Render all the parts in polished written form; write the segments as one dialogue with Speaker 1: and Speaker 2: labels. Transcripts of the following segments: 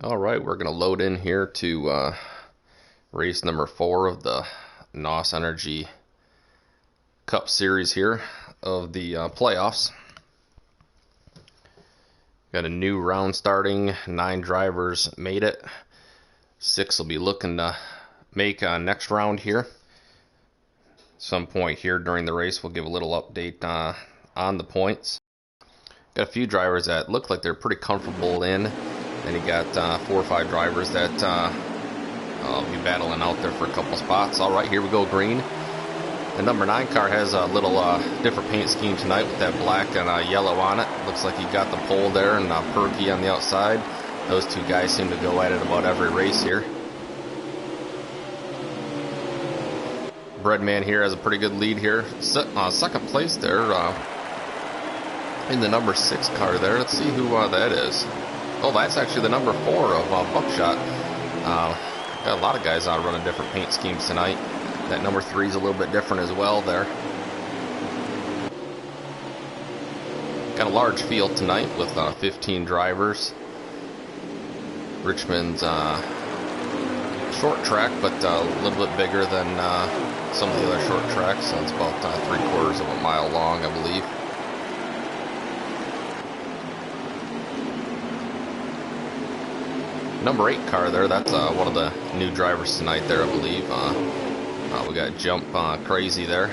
Speaker 1: All right, we're going to load in here to race number 4 of the NOS Energy Cup Series here of the playoffs. Got a new round starting. 9 drivers made it. 6 will be looking to make next round here. Some point here during the race, we'll give a little update on the points. Got a few drivers that look like they're pretty comfortable in. Then you got 4 or 5 drivers that will be battling out there for a couple spots. All right, here we go, green. The number 9 car has a little different paint scheme tonight with that black and yellow on it. Looks like he got the pole there and Perky on the outside. Those 2 guys seem to go at it about every race here. Breadman here has a pretty good lead here. Second place there in the number 6 car there. Let's see who that is. Oh, that's actually the number 4 of Buckshot. Got a lot of guys running different paint schemes tonight. That number 3 is a little bit different as well there. Got a large field tonight with 15 drivers. Richmond's short track, but a little bit bigger than some of the other short tracks. So it's about 3/4 of a mile long, I believe. Number 8 car there, that's one of the new drivers tonight there, I believe. We got Jump Crazy there.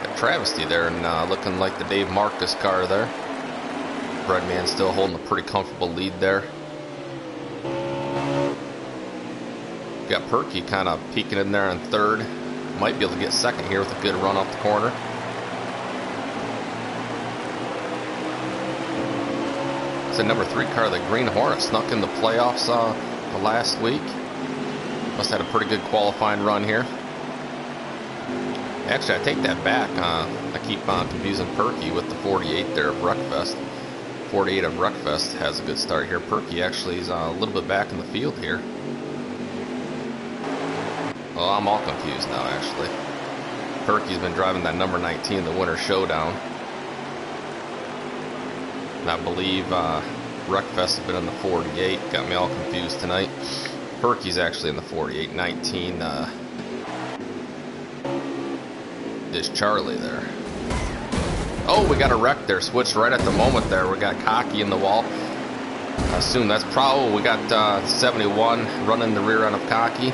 Speaker 1: Got Travesty there, and looking like the Dave Marcus car there. Breadman still holding a pretty comfortable lead there. Got Perky kind of peeking in there in 3rd. Might be able to get 2nd here with a good run off the corner. The number 3 car, the Green Hornet, snuck in the playoffs the last week. Must have had a pretty good qualifying run here. Actually, I take that back. I keep confusing Perky with the 48 there of Wreckfest. 48 of Wreckfest has a good start here. Perky actually is a little bit back in the field here. Well, I'm all confused now, actually. Perky's been driving that number 19, the Winter Showdown. And I believe Wreckfest has been in the 48. Got me all confused tonight. Perky's actually in the 48. 19 is Charlie there. Oh, we got a wreck there. Switched right at the moment there. We got Cocky in the wall. I assume that's probably, we got 71 running the rear end of Cocky.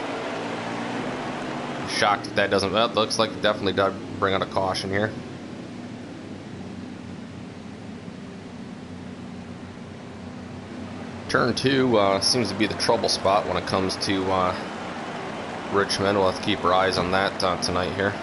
Speaker 1: Shocked that doesn't, well, looks like it definitely does bring out a caution here. Turn 2 seems to be the trouble spot when it comes to Richmond. We'll have to keep our eyes on that tonight here.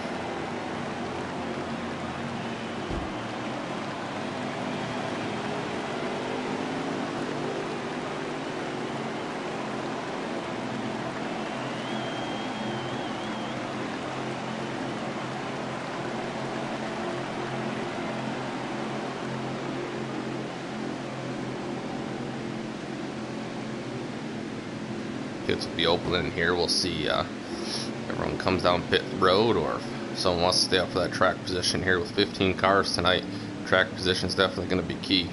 Speaker 1: Pits will be opening here. We'll see everyone comes down pit road, or if someone wants to stay up for that track position here with 15 cars tonight. Track position is definitely going to be key.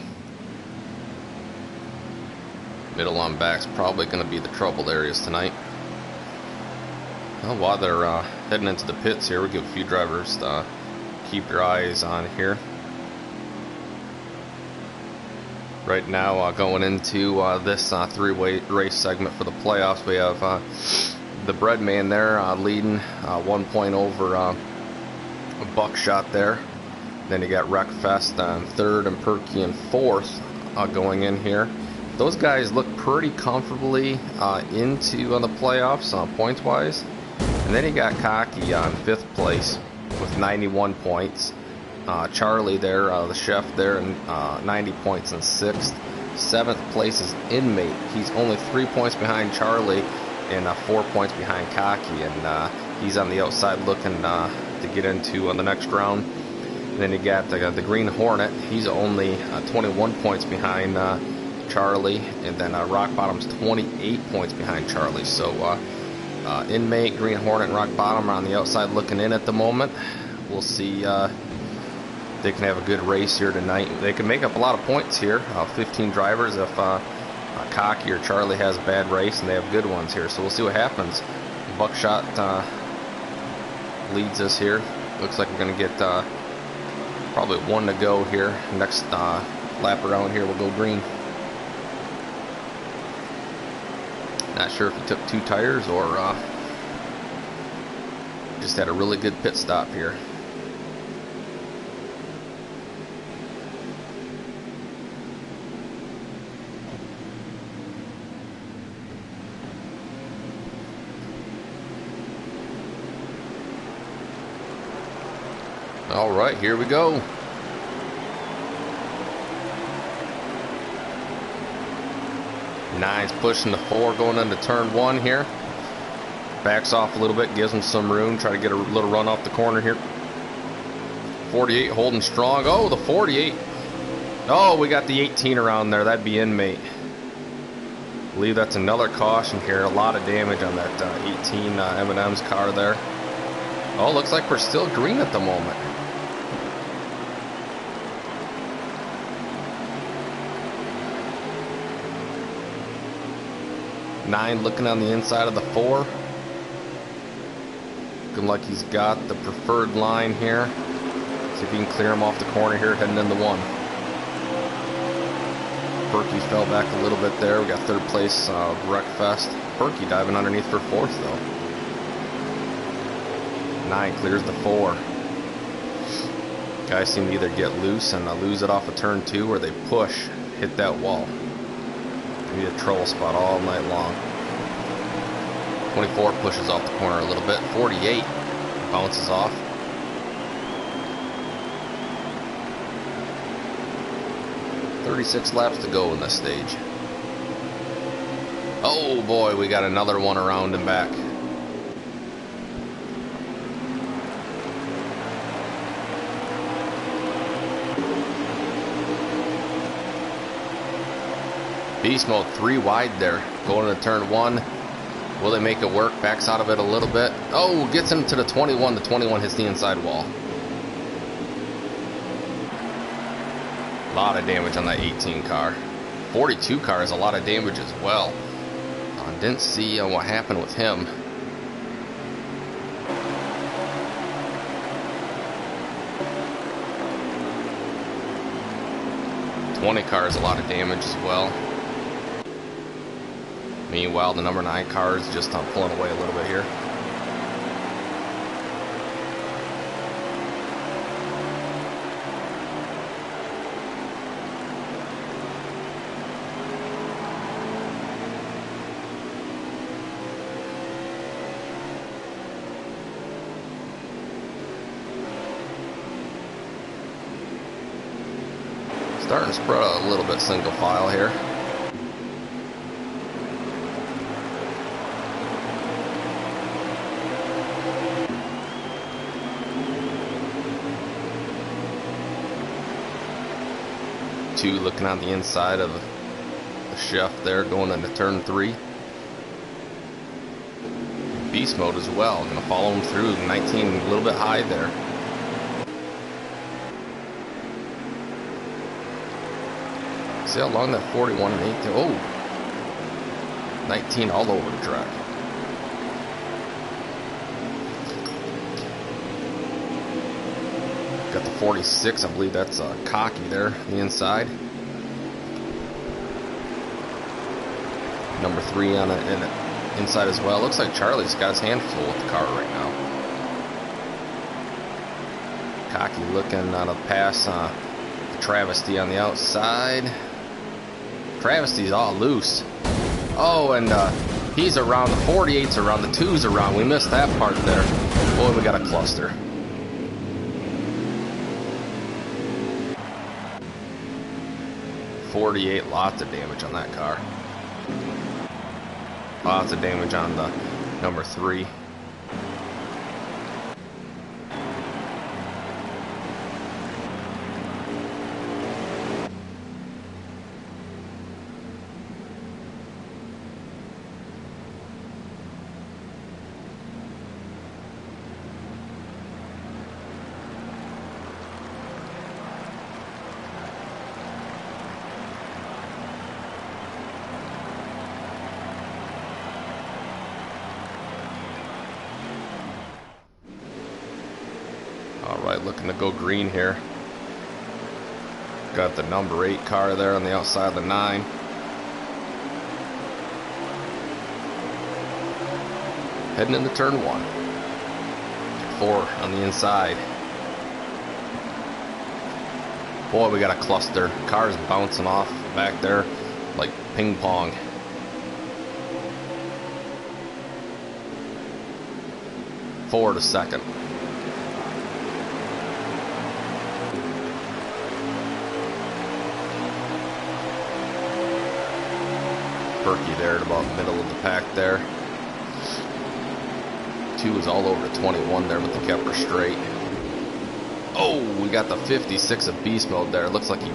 Speaker 1: Middle on back's probably going to be the troubled areas tonight. Well, while they're heading into the pits here, we'll give a few drivers to keep your eyes on here. Right now, going into this 3-way race segment for the playoffs, we have the Breadman there leading 1 point over Buckshot there. Then you got Wreckfest in 3rd and Perky in 4th going in here. Those guys look pretty comfortably into the playoffs points-wise. And then you got Cocky on 5th place with 91 points. Charlie there, the chef there, and 90 points in 6th. 7th place is Inmate. He's only 3 points behind Charlie and 4 points behind Cocky, and he's on the outside looking to get into the next round. And then you got the Green Hornet. He's only 21 points behind Charlie, and then Rock Bottom's 28 points behind Charlie. So Inmate, Green Hornet, and Rock Bottom are on the outside looking in at the moment. We'll see they can have a good race here tonight. They can make up a lot of points here. 15 drivers if Cocky or Charlie has a bad race, and they have good ones here. So we'll see what happens. Buckshot leads us here. Looks like we're going to get probably 1 to go here. Next lap around here, we'll go green. Not sure if he took 2 tires or just had a really good pit stop here. All right, here we go. Nine's pushing the 4 going into turn 1 here. Backs off a little bit, gives him some room. Try to get a little run off the corner here. 48 holding strong. Oh, the 48. Oh, we got the 18 around there. That'd be inmate. I believe that's another caution here. A lot of damage on that 18 M&M's car there. Oh, looks like we're still green at the moment. Nine looking on the inside of the 4. Looking like he's got the preferred line here. See if he can clear him off the corner here, heading into 1. Perky fell back a little bit there. We got 3rd place Wreckfest. Perky diving underneath for 4th though. 9 clears the 4. Guys seem to either get loose and lose it off of turn 2, or they push, hit that wall. Be a troll spot all night long. 24 pushes off the corner a little bit. 48 bounces off. "36 laps to go in this stage." Oh boy, we got another one around and back. Beast mode 3 wide there, going into turn 1. Will they make it work? Backs out of it a little bit. Oh, gets him to the 21. The 21 hits the inside wall. A lot of damage on that 18 car. 42 car is a lot of damage as well. Didn't see what happened with him. '20 car is a lot of damage as well. Meanwhile, the number 9 car is just pulling away a little bit here. Starting to spread out a little bit single file here. Two looking on the inside of the chef there, going into turn 3. Beast mode as well. Gonna follow him through. 19 a little bit high there. See how long that 41 and 18. Oh, 19 all over the track. Got the 46, I believe that's Cocky there on the inside. Number 3 on the inside as well. Looks like Charlie's got his hand full with the car right now. Cocky looking on a pass. Travesty on the outside. Travesty's all loose. Oh, and he's around. The 48's around. The 2's around. We missed that part there. Boy, we got a cluster. .48, lots of damage on that car. Lots of damage on the number 3. looking to go green here. Got the number 8 car there on the outside of the 9. Heading into turn 1. 4 on the inside. Boy, we got a cluster. Cars bouncing off back there like ping pong. Forward to second. Perky there at about middle of the pack there. 2 is all over to 21 there, but they kept her straight. Oh, we got the 56 of beast mode there. Looks like he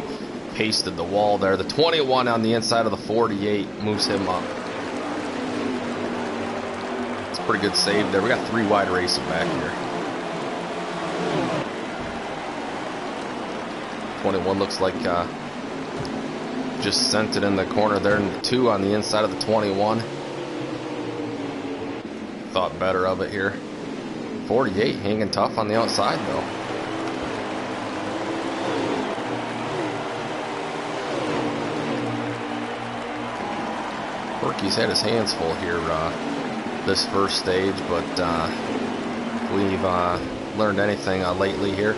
Speaker 1: pasted the wall there. The 21 on the inside of the 48 moves him up. It's a pretty good save there. We got 3 wide racing back here. 21 looks like just sent it in the corner there, and the 2 on the inside of the 21. Thought better of it here. 48 hanging tough on the outside though. Perky's had his hands full here this first stage, but if we've learned anything lately here,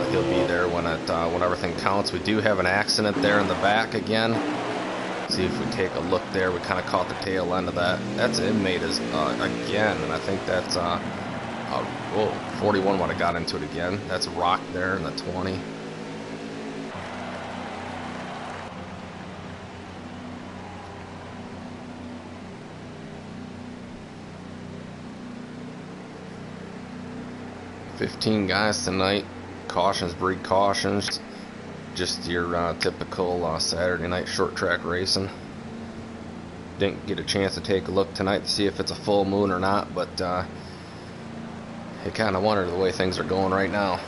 Speaker 1: he'll be there when everything counts. We do have an accident there in the back again. See if we take a look there. We kind of caught the tail end of that. That's inmate again, and I think that's 41 would have got into it again. That's Rock there in the 20. $15 guys tonight. Cautions breed cautions. Just your typical Saturday night short track racing. Didn't get a chance to take a look tonight to see if it's a full moon or not, but I kind of wonder the way things are going right now.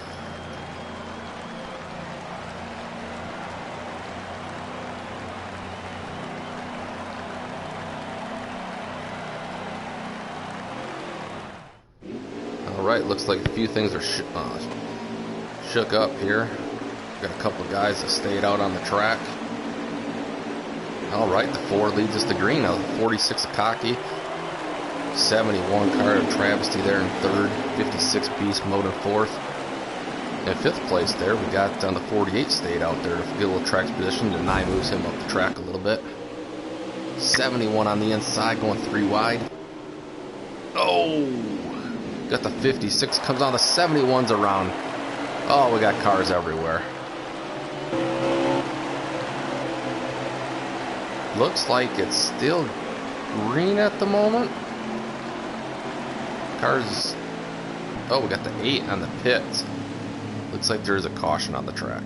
Speaker 1: Alright, looks like a few things are shook up here. Got a couple of guys that stayed out on the track. Alright, the 4 leads us to green. Now the 46 Akaki. 71 car of Travesty there in 3rd. 56 Beast Mode in 4th. In 5th place there, we got the 48 stayed out there to get a little track position. The 9 moves him up the track a little bit. 71 on the inside going 3 wide. Oh! Got the 56, comes on the 71's around. Oh, we got cars everywhere. Looks like it's still green at the moment. Cars. Oh, we got the 8 on the pits. Looks like there's a caution on the track.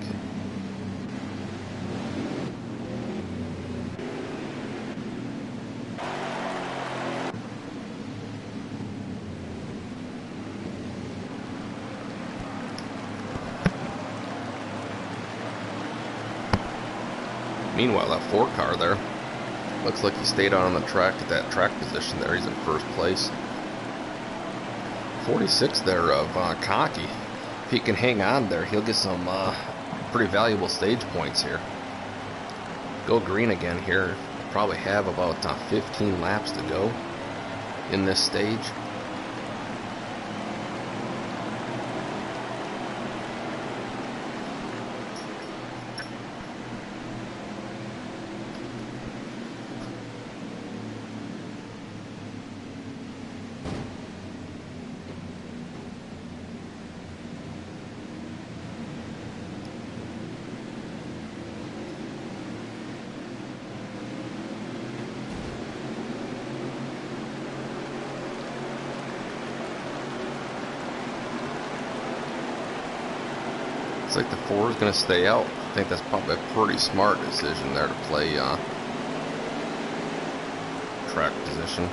Speaker 1: Meanwhile, that 4 car there, looks like he stayed out on the track at that track position there. He's in 1st place. 46 there of Cocky. If he can hang on there, he'll get some pretty valuable stage points here. Go green again here. Probably have about 15 laps to go in this stage. Looks like the 4 is going to stay out. I think that's probably a pretty smart decision there to play track position.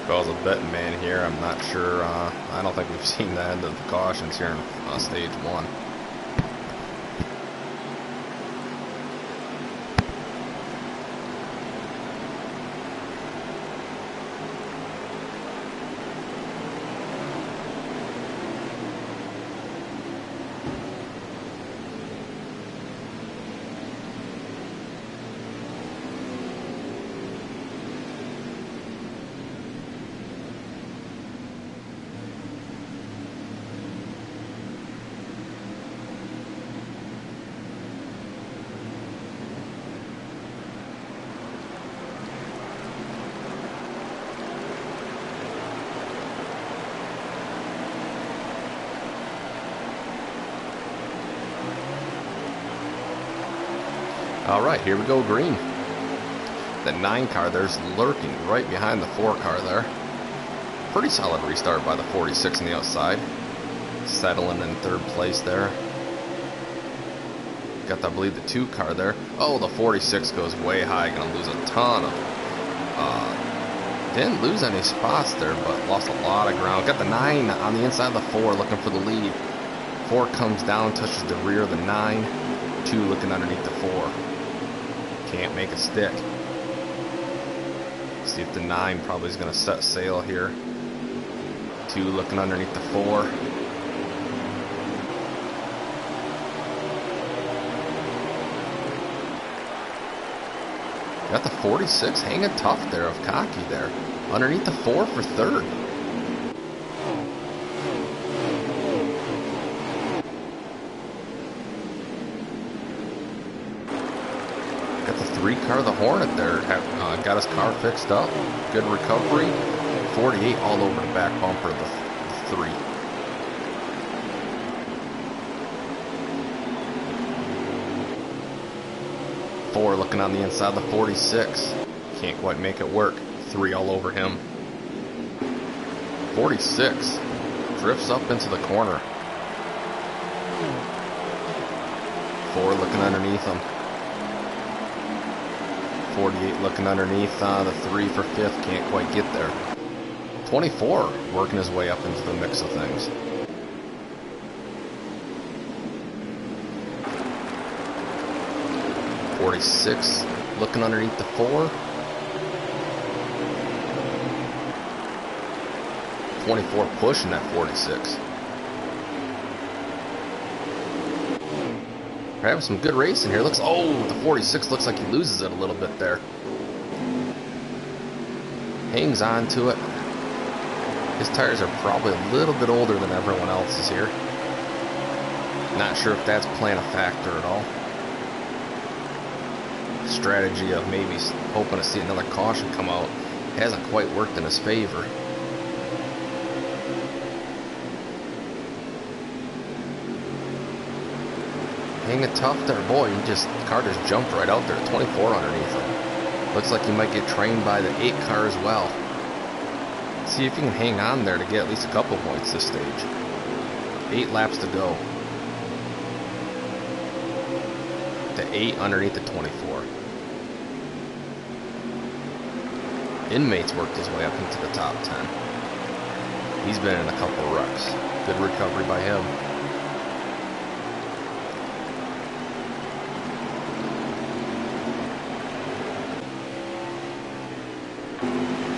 Speaker 1: If I was a betting man here, I'm not sure. I don't think we've seen the end of the cautions here in stage 1. All right, here we go, green. The 9 car there's lurking right behind the 4 car there. Pretty solid restart by the 46 on the outside. Settling in 3rd place there. Got, I believe, the 2 car there. Oh, the 46 goes way high. Gonna lose a ton of... didn't lose any spots there, but lost a lot of ground. Got the 9 on the inside of the 4 looking for the lead. 4 comes down, touches the rear of the 9. 2 looking underneath the 4. Can't make a stick. See if the 9 probably is going to set sail here. 2 looking underneath the 4. Got the 46 hanging tough there of Cocky there. Underneath the 4 for 3rd. Got the 3 car, the Hornet there. Got his car fixed up. Good recovery. 48 all over the back bumper of the 3. Four looking on the inside of the 46. Can't quite make it work. 3 all over him. 46 drifts up into the corner. 4 looking underneath him. 48 looking underneath the 3 for 5th. Can't quite get there. 24 working his way up into the mix of things. .46 looking underneath the 4. 24 pushing that 46. We're having some good racing here. Looks, oh, the 46 looks like he loses it a little bit there. Hangs on to it. His tires are probably a little bit older than everyone else's here. Not sure if that's playing a factor at all. Strategy of maybe hoping to see another caution come out hasn't quite worked in his favor. Hanging tough there, boy. Car just jumped right out there. 24 underneath him. Looks like he might get trained by the 8 car as well. See if he can hang on there to get at least a couple points this stage. 8 laps to go. The 8 underneath the 24. Inmates worked his way up into the top 10. He's been in a couple of wrecks. Good recovery by him.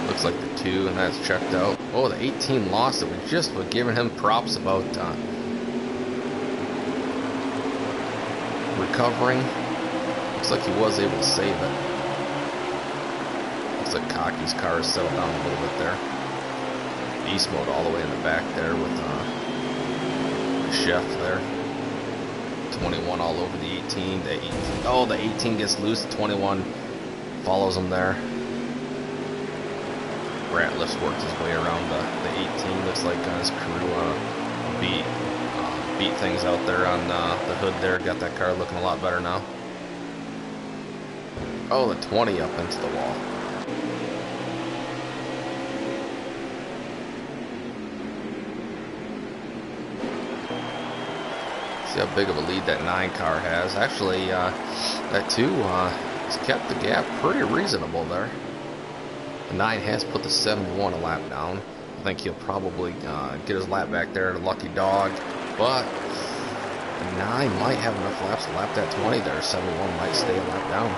Speaker 1: Looks like the 2, and that's checked out. Oh, the 18 lost it. We just were giving him props about recovering. Looks like he was able to save it. Looks like Cocky's car has settled down a little bit there. Beast mode all the way in the back there with Chef there. 21 all over the 18. The 18. Oh, the 18 gets loose. The 21 follows him there. Ratliff's worked his way around the 18. Looks like his crew beat things out there on the hood there. Got that car looking a lot better now. Oh, the 20 up into the wall. See how big of a lead that 9 car has. Actually, that 2 has kept the gap pretty reasonable there. The 9 has put the 71 a lap down. I think he'll probably get his lap back there at a lucky dog. But the 9 might have enough laps to lap that 20 there. 71 might stay a lap down.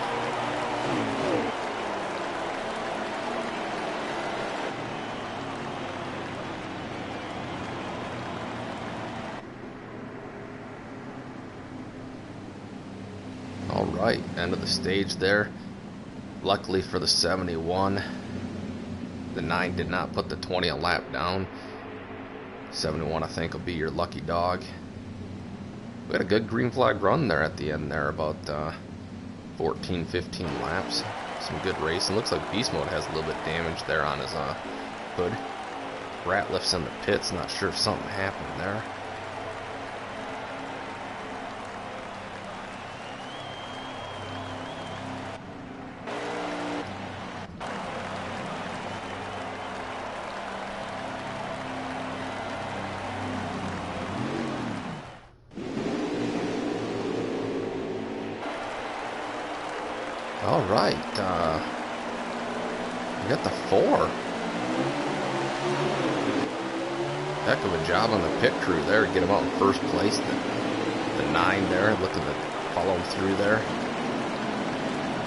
Speaker 1: Alright, end of the stage there. Luckily for the 71, the 9 did not put the 20 a lap down. 71, I think, will be your lucky dog. We had a good green flag run there at the end there, about 14, 15 laps. Some good racing. Looks like Beast Mode has a little bit of damage there on his hood. Ratliff's in the pits, not sure if something happened there. All right, we got the 4. Heck of a job on the pit crew there to get him out in first place. The 9 there, looking to follow him through there.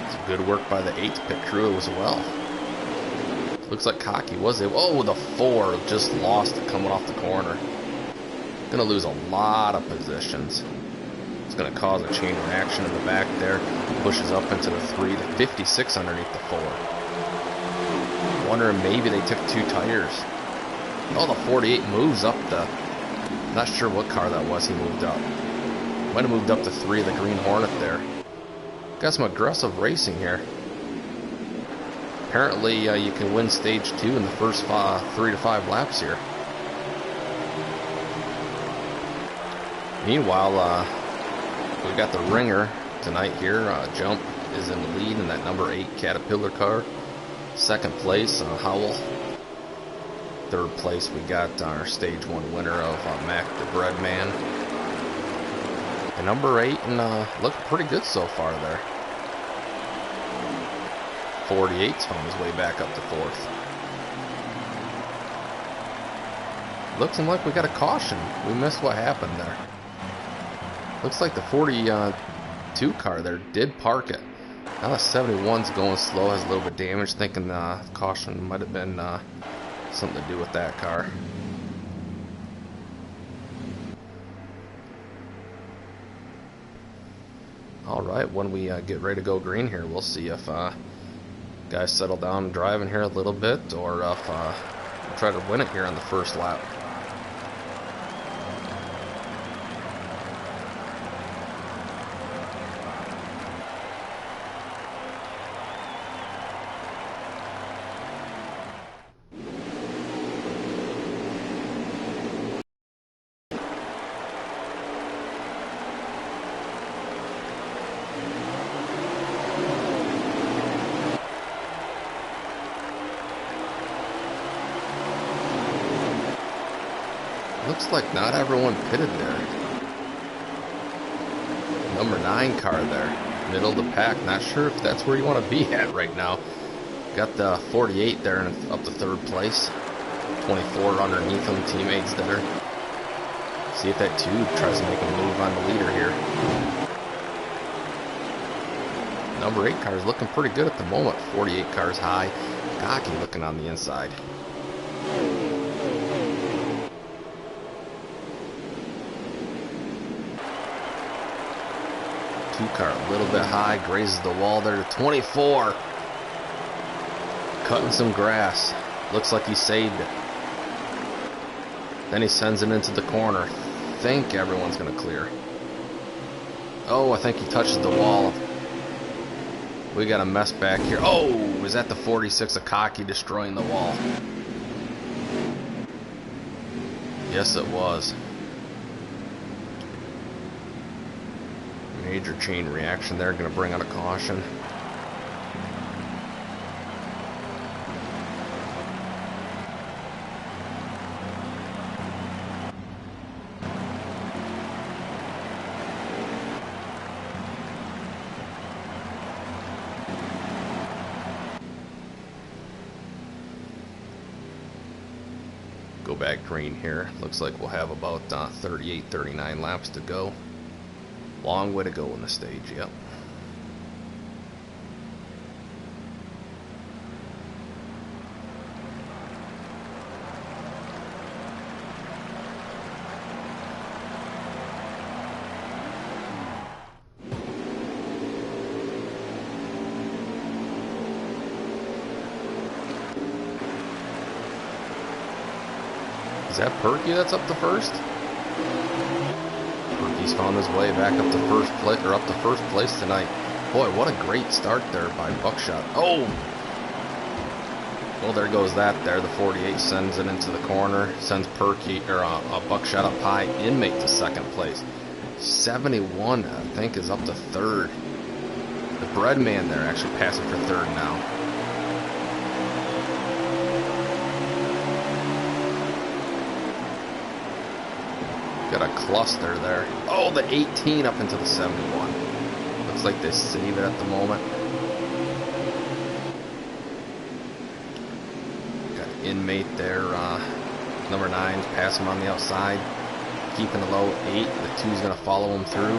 Speaker 1: It's good work by the 8th pit crew as well. Looks like Cocky was able. Oh, the 4 just lost it coming off the corner. Gonna lose a lot of positions. It's going to cause a chain reaction in the back there. Pushes up into the 3, the 56 underneath the 4. Wondering maybe they took 2 tires. Oh, the 48 moves up the... Not sure what car that was he moved up. Might have moved up to 3 of the Green Hornet there. Got some aggressive racing here. Apparently you can win stage 2 in the first 3 to 5 laps here. Meanwhile, we've got the ringer tonight here. Jump is in the lead in that number 8 Caterpillar car. Second place, Howell. Third place, we got our stage 1 winner of Mac the Bread Man. And number 8, and looking pretty good so far there. 48's found his way back up to 4th. Looks like we got a caution. We missed what happened there. Looks like the 42 car there did park it. Now the 71's going slow, has a little bit of damage. Thinking caution might have been something to do with that car. Alright, when we get ready to go green here, we'll see if guys settle down driving here a little bit, or if we'll try to win it here on the first lap. Looks like not everyone pitted there. Number 9 car there, middle of the pack. Not sure if that's where you want to be at right now. Got the 48 there and up to 3rd place. 24 underneath them, teammates there. See if that 2 tries to make a move on the leader here. Number 8 car is looking pretty good at the moment. 48 cars high. Cocky looking on the inside. 2 car a little bit high, grazes the wall there to 24. Cutting some grass. Looks like he saved it. Then he sends it into the corner. Think everyone's going to clear. Oh, I think he touches the wall. We got a mess back here. Oh, is that the 46 of Cocky destroying the wall? Yes, it was. Major chain reaction there, going to bring out a caution. Go back green here. Looks like we'll have about 38, 39 laps to go. Long way to go in the stage, yep. Is that Perky that's up to 1st? He's found his way back up to first place tonight. Boy, what a great start there by Buckshot. Oh! Well, there goes that there. The 48 sends it into the corner. Sends Perky, or Buckshot up high. Inmate to 2nd place. 71, I think, is up to 3rd. The Bread Man there actually passing for 3rd now. Got a cluster there. Oh, the 18 up into the 71. Looks like they save it at the moment. inmate there. Number 9's pass him on the outside. Keeping the low 8. The 2's going to follow him through.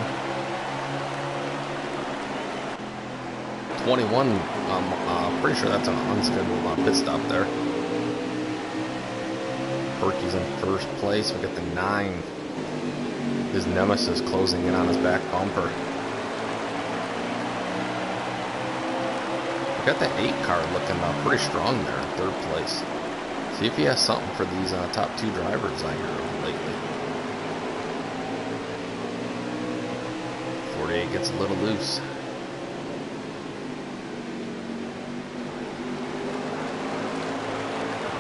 Speaker 1: 21, pretty sure that's an unscheduled pit stop there. Perky's in first place. We got the 9. His nemesis closing in on his back bumper. We got the 8 car looking pretty strong there in third place. See if he has something for these top 2 drivers I hear of lately. 48 gets a little loose.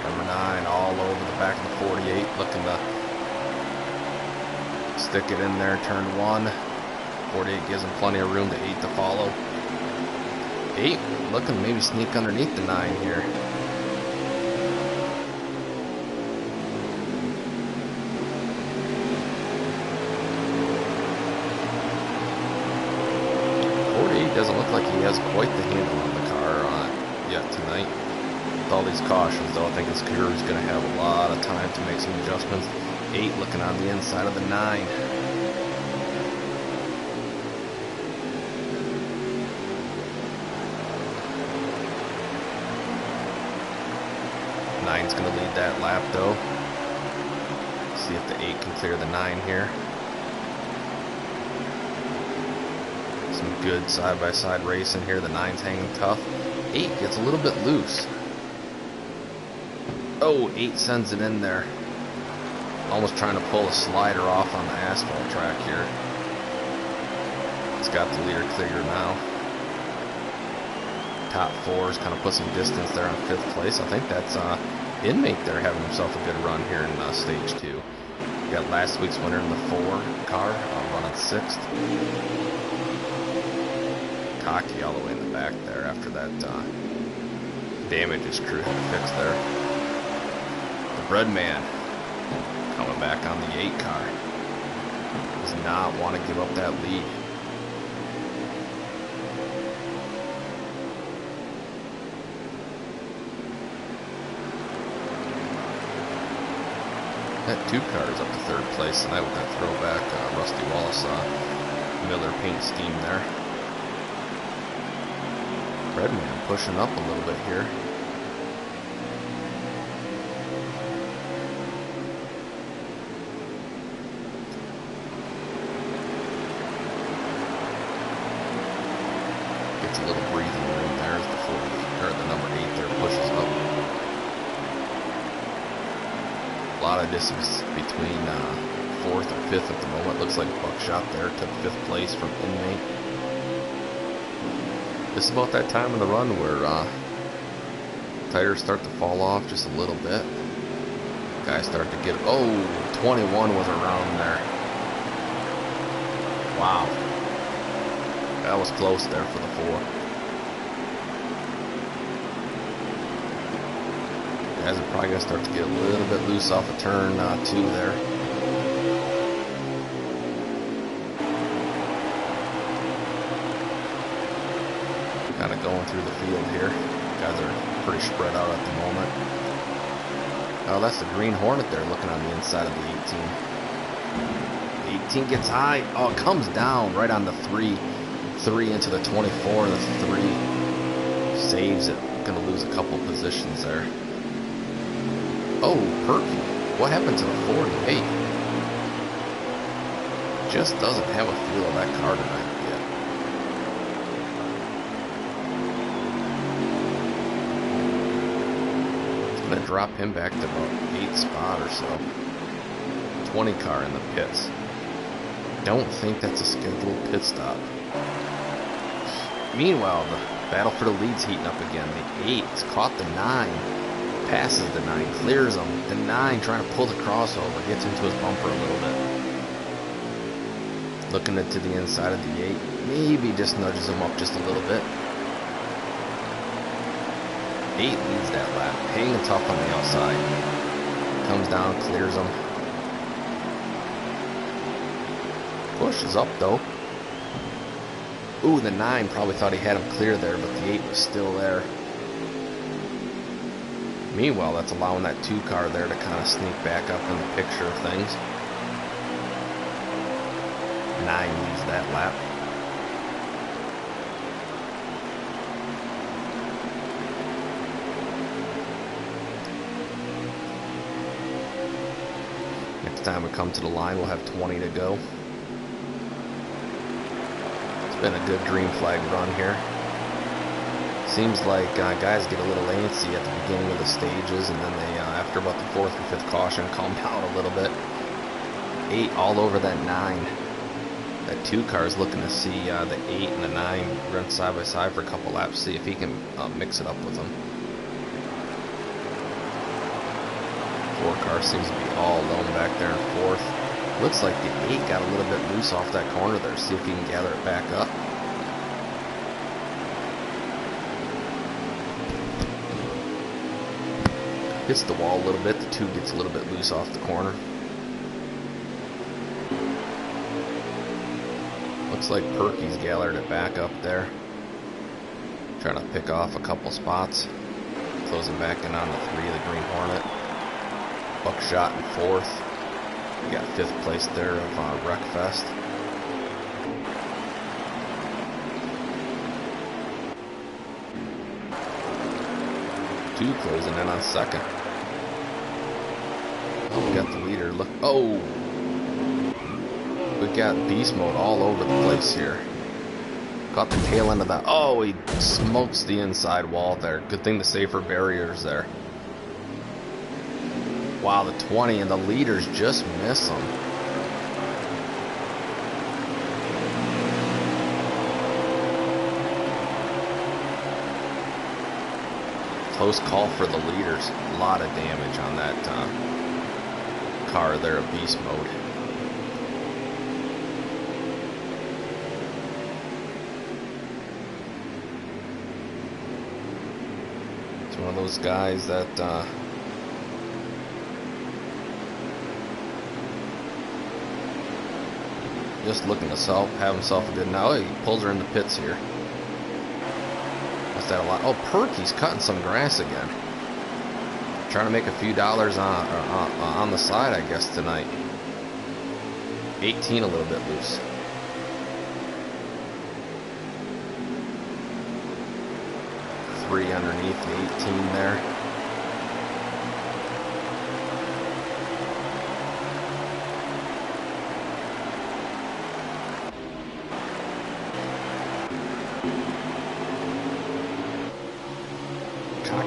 Speaker 1: Number 9 all over the back of the 48, looking to stick it in there, turn 1. 48 gives him plenty of room to 8 to follow. 8 looking to maybe sneak underneath the 9 here. Doesn't look like he has quite the handle on the car yet tonight. With all these cautions, though, I think his crew is going to have a lot of time to make some adjustments. 8 looking on the inside of the 9. 9's going to lead that lap, though. See if the 8 can clear the 9 here. Some good side-by-side racing here. The 9's hanging tough. 8 gets a little bit loose. Oh, 8 sends it in there. Almost trying to pull a slider off on the asphalt track here. It's got the leader clear now. Top 4's kind of put some distance there on 5th place. I think that's inmate there having himself a good run here in stage 2. We got last week's winner in the 4 car running 6th. Cocky all the way in the back there after that damage his crew had to fix there. The bread man coming back on the 8 car. Does not want to give up that lead. That 2 car is up to 3rd place tonight with that throwback Rusty Wallace Miller paint scheme there. Redman pushing up a little bit here. Gets a little breathing room there as the 40 or the number 8 there pushes up. A lot of distance between 4th and 5th at the moment. Looks like Buckshot there took 5th place from inmate. This is about that time in the run where tires start to fall off just a little bit. Guys start to get, oh, 21 was around there. Wow. That was close there for the 4. Guys are probably going to start to get a little bit loose off of turn 2 there. Kind of going through the field here. Guys are pretty spread out at the moment. Oh, that's the Green Hornet there looking on the inside of the 18. The 18 gets high. Oh, it comes down right on the 3. 3 into the 24. The 3 saves it. Going to lose a couple positions there. Oh, Perky. What happened to the 48? Just doesn't have a feel of that car tonight. Going to drop him back to about 8th spot or so. 20 car in the pits. Don't think that's a scheduled pit stop. Meanwhile, the battle for the lead's heating up again. The 8's caught the 9. Passes the 9. Clears him. The 9 trying to pull the crossover. Gets into his bumper a little bit. Looking to the inside of the 8. Maybe just nudges him up just a little bit. 8 leads that lap, hanging tough on the outside. Comes down, clears him. Pushes up though. Ooh, the 9 probably thought he had him clear there, but the 8 was still there. Meanwhile, that's allowing that 2 car there to kind of sneak back up in the picture of things. 9 leads that lap. Next time we come to the line, we'll have 20 to go. It's been a good green flag run here. Seems like guys get a little antsy at the beginning of the stages, and then they, after about the 4th or 5th caution, calm down a little bit. 8 all over that 9. That 2 car is looking to see the 8 and the 9 run side by side for a couple laps, see if he can mix it up with them. 4 car seems to be all alone back there in 4th. Looks like the 8 got a little bit loose off that corner there, see if he can gather it back up. Hits the wall a little bit, the 2 gets a little bit loose off the corner. Looks like Perky's gathered it back up there. Trying to pick off a couple spots. Closing back in on the 3 of the Green Hornet. Buckshot in 4th. We got 5th place there of Wreckfest. Two closing in on 2nd. Oh, we got the leader. Look. Oh! We got beast mode all over the place here. Caught the tail end of that. Oh, he smokes the inside wall there. Good thing the safer barriers there. Wow, the 20 and the leaders just miss him. Close call for the leaders. A lot of damage on that car there of beast mode. It's one of those guys that just looking to have himself a good now. He pulls her in the pits here. That a lot. Oh, Perky's cutting some grass again. Trying to make a few dollars on the side, I guess, tonight. 18 a little bit loose. Three underneath the 18 there.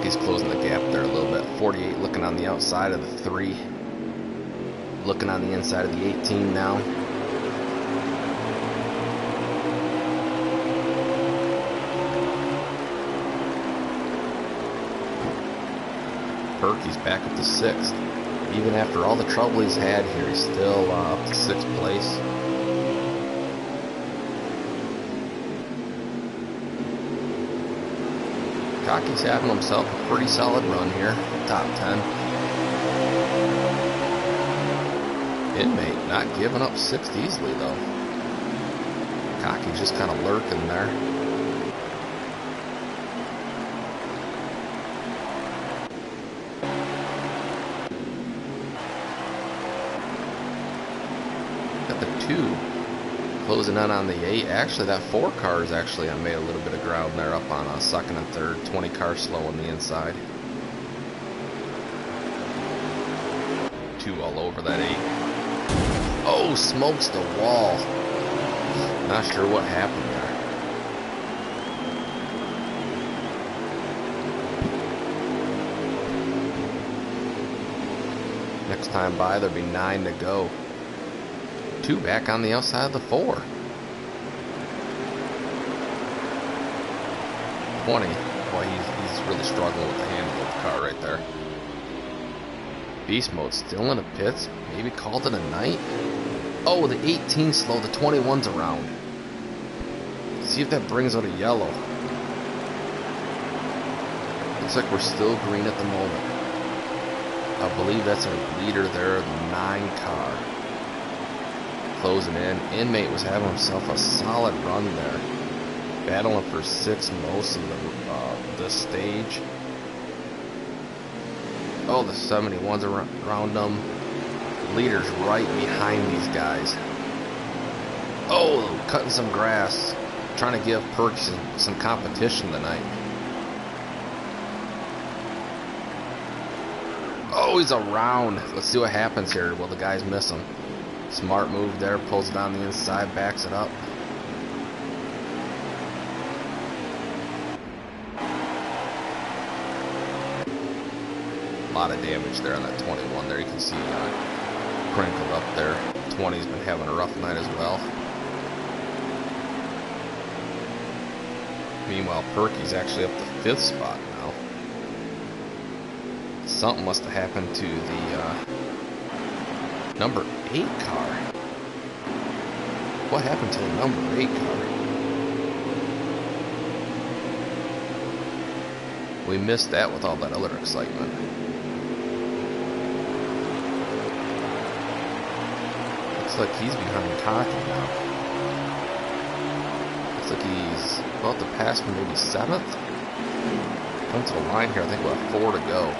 Speaker 1: He's closing the gap there a little bit. 48 looking on the outside of the 3. Looking on the inside of the 18 now. Perky's back up to 6th. Even after all the trouble he's had here, he's still up to 6th place. Cocky's having himself a pretty solid run here, top 10. Inmate not giving up 6th easily though. Cocky's just kind of lurking there. Got the 2 closing in on the 8. Actually, that 4 car is actually made a little bit of ground there up on 2nd and 3rd. 20 car slow on the inside. 2 all over that 8. Oh, smokes the wall. Not sure what happened there. Next time by, there'll be 9 to go. 2 back on the outside of the 4. 20. Boy, he's really struggling with the handle of the car right there. Beast mode still in the pits. Maybe called it a night. Oh, the 18 slow. The 21's around. See if that brings out a yellow. Looks like we're still green at the moment. I believe that's our leader there, the 9 car. Closing in. Inmate was having himself a solid run there. Battling for 6th most of this stage. Oh, the 71's around them. Leader's right behind these guys. Oh, cutting some grass. Trying to give Perks some competition tonight. Oh, he's around. Let's see what happens here. Will the guys miss him? Smart move there. Pulls it down the inside. Backs it up. A lot of damage there on that 21 there. You can see crinkled up there. 20's been having a rough night as well. Meanwhile, Perky's actually up to 5th spot now. Something must have happened to the number 8 car. What happened to the number 8 car? We missed that with all that other excitement. Looks like he's behind Cocky now. Looks like he's about to pass for maybe 7th. Come to the line here, I think we'll have 4 to go.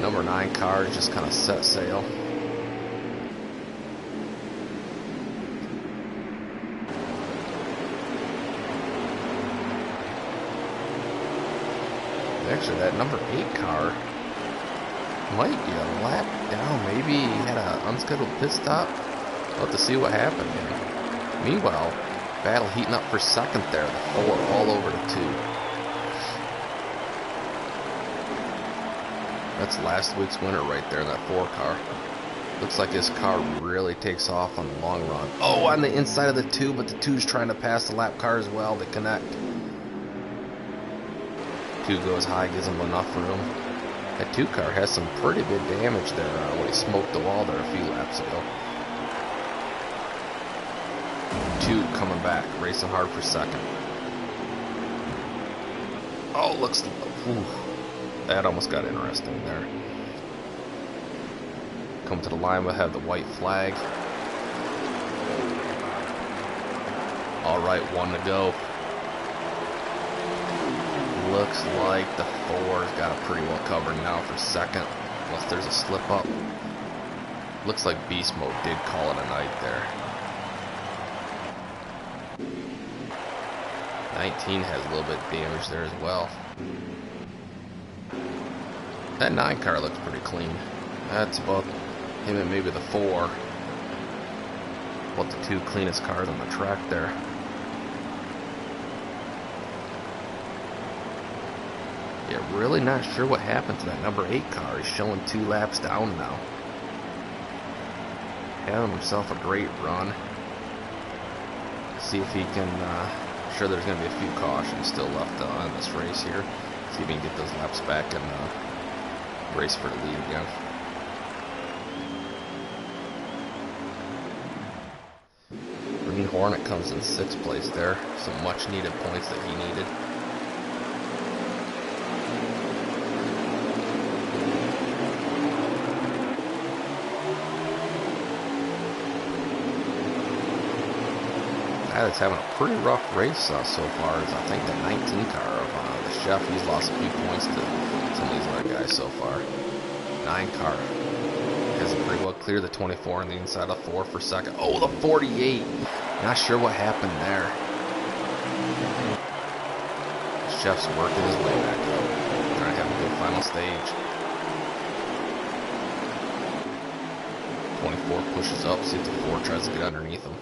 Speaker 1: Number 9 car just kind of set sail. Actually, that number 8 car might be a lap down. Maybe he had an unscheduled pit stop. We'll have to see what happened here. Meanwhile, battle heating up for 2nd there. The 4 all over the 2. That's last week's winner right there, that 4 car. Looks like his car really takes off on the long run. Oh, on the inside of the 2, but the 2's trying to pass the lap car as well to connect. 2 goes high, gives him enough room. That 2 car has some pretty good damage there when he smoked the wall there a few laps ago. 2 coming back, racing hard for 2nd. Oh, looks... Ooh. That almost got interesting there. Come to the line, we'll have the white flag. Alright, 1 to go. Looks like the 4's got it pretty well covered now for 2nd. Unless there's a slip up. Looks like Beast Mode did call it a night there. 19 has a little bit of damage there as well. That 9 car looks pretty clean. That's about him and maybe the 4. About the 2 cleanest cars on the track there. Yeah, really not sure what happened to that number 8 car. He's showing 2 laps down now. Having himself a great run. See if he can, I'm sure there's going to be a few cautions still left in this race here. See if he can get those laps back and race for the lead again. Green Hornet comes in 6th place there. Some much needed points that he needed. That's having a pretty rough race so far. As I think the 19 car of the Chef, he's lost a few points to some of these other guys so far. 9 car has it pretty well clear. The 24 on the inside of 4 for 2nd. Oh, the 48. Not sure what happened there. Chef's working his way back up. Trying to have a good final stage. 24 pushes up. See if the 4 tries to get underneath him.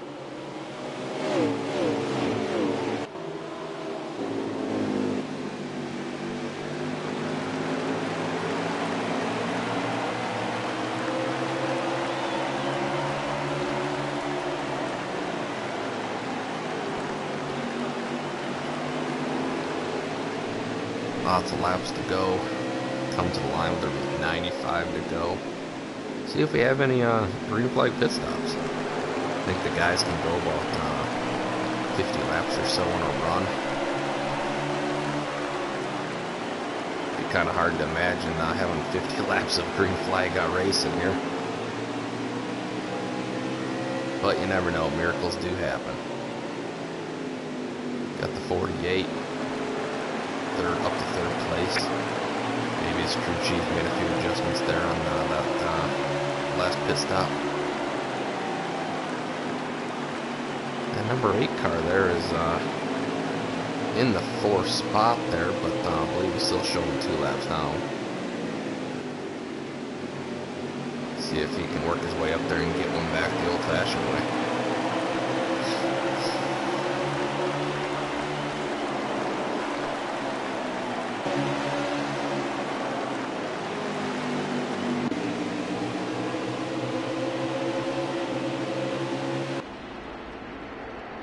Speaker 1: Lots of laps to go. Come to the line with 95 to go. See if we have any green flag pit stops. I think the guys can go about 50 laps or so in a run. It'd be kind of hard to imagine having 50 laps of green flag racing here. But you never know, miracles do happen. Got the 48. Up to 3rd place. Maybe maybe his crew chief made a few adjustments there on that last pit stop. And number 8 car there is in the 4th spot there, but I believe he's still showing 2 laps now. See if he can work his way up there and get one back the old-fashioned way.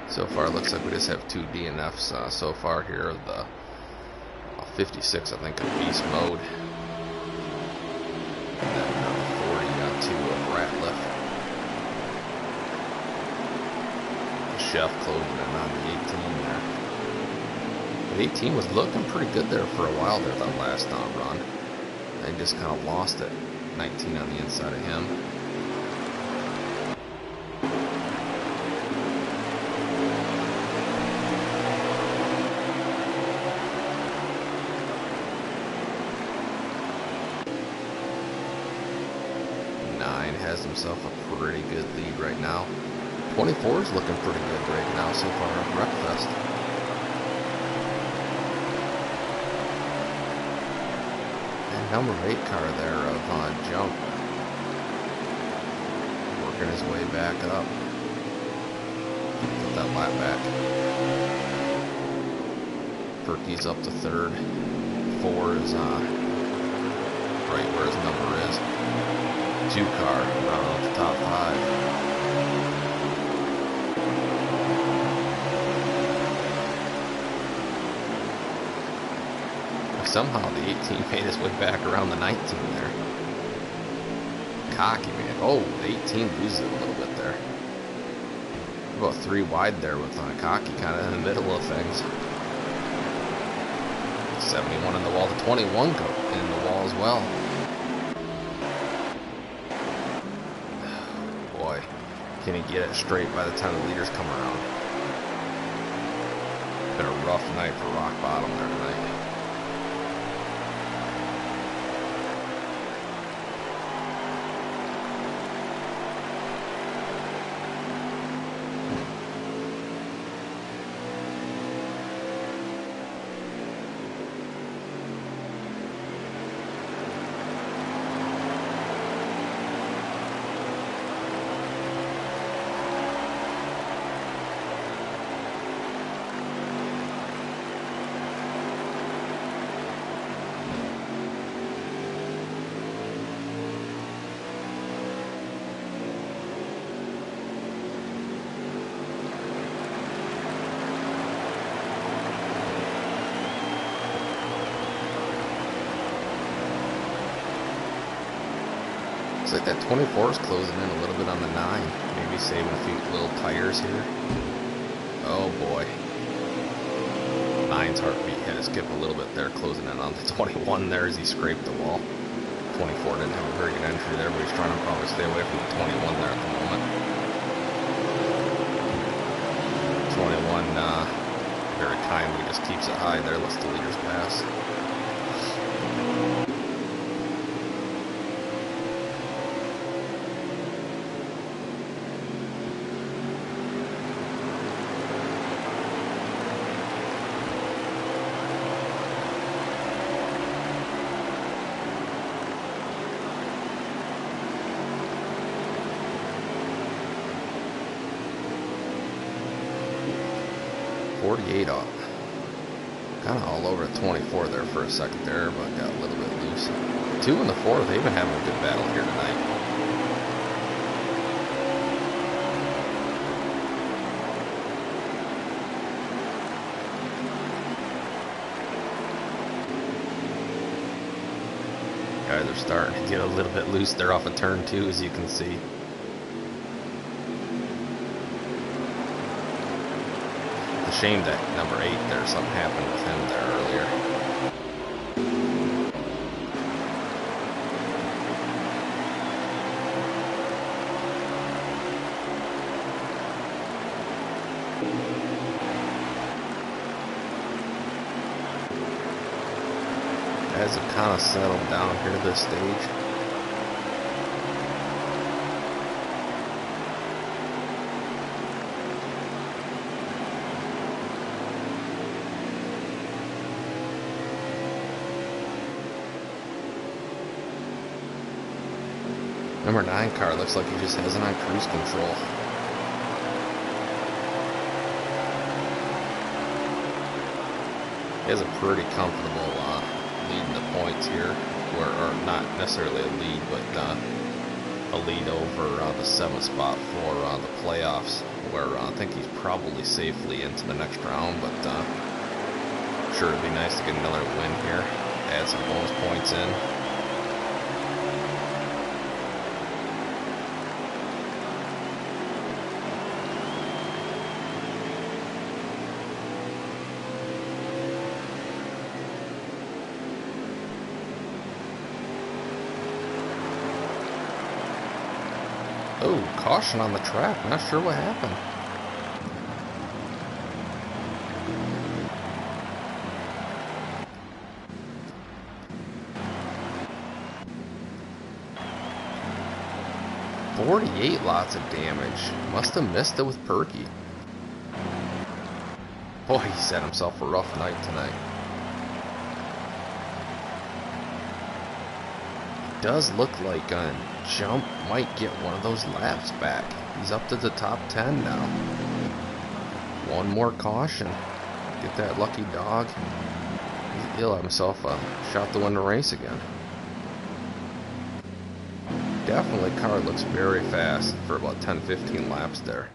Speaker 1: So far, it looks like we just have 2 DNFs so far here. The 56, I think, of Beast Mode. And then 42 of Ratliff. The Chef closing in on the 18 there. The 18 was looking pretty good there for a while there, that last run. They just kind of lost it. 19 on the inside of him. Has himself a pretty good lead right now. 24 is looking pretty good right now so far at Wreckfest. And number 8 car there of Jump, working his way back up. Get that lap back. Perky's up to 3rd. 4 is right where his number is. 2 car round off the top 5. Somehow the 18 made his way back around the 19 there. Cocky, man. Oh, the 18 loses it a little bit there. About 3 wide there with Cocky kind of in the middle of things. 71 in the wall. The 21 go in the wall as well. Can he get it straight by the time the leaders come around? Been a rough night for Rock Bottom there tonight. Looks like that 24 is closing in a little bit on the 9. Maybe saving a few little tires here. Oh boy. 9's heartbeat had to skip a little bit there, closing in on the 21 there as he scraped the wall. 24 didn't have a very good entry there, but he's trying to probably stay away from the 21 there at the moment. 21 very kindly just keeps it high there, lets the leaders pass. Up. Kind of all over at 24 there for a second there, but got a little bit loose. 2 in the 4, they've been having a good battle here tonight. Guys are starting to get a little bit loose there off of turn 2, as you can see. Shame that number 8 there, something happened with him there earlier. Guys have kind of settled down here at this stage. Number 9 car looks like he just has it on cruise control. He has a pretty comfortable lead in the points here, or not necessarily a lead, but a lead over the 7th spot for the playoffs, where I think he's probably safely into the next round, but I'm sure it'd be nice to get another win here, add some bonus points in. Oh, caution on the track. Not sure what happened. $48 lots of damage. Must have missed it with Perky. Boy, he set himself a rough night tonight. Does look like a jump might get one of those laps back. He's up to the top 10 now. One more caution. Get that lucky dog. He'll have himself a shot to win the race again. Definitely car looks very fast for about 10-15 laps there.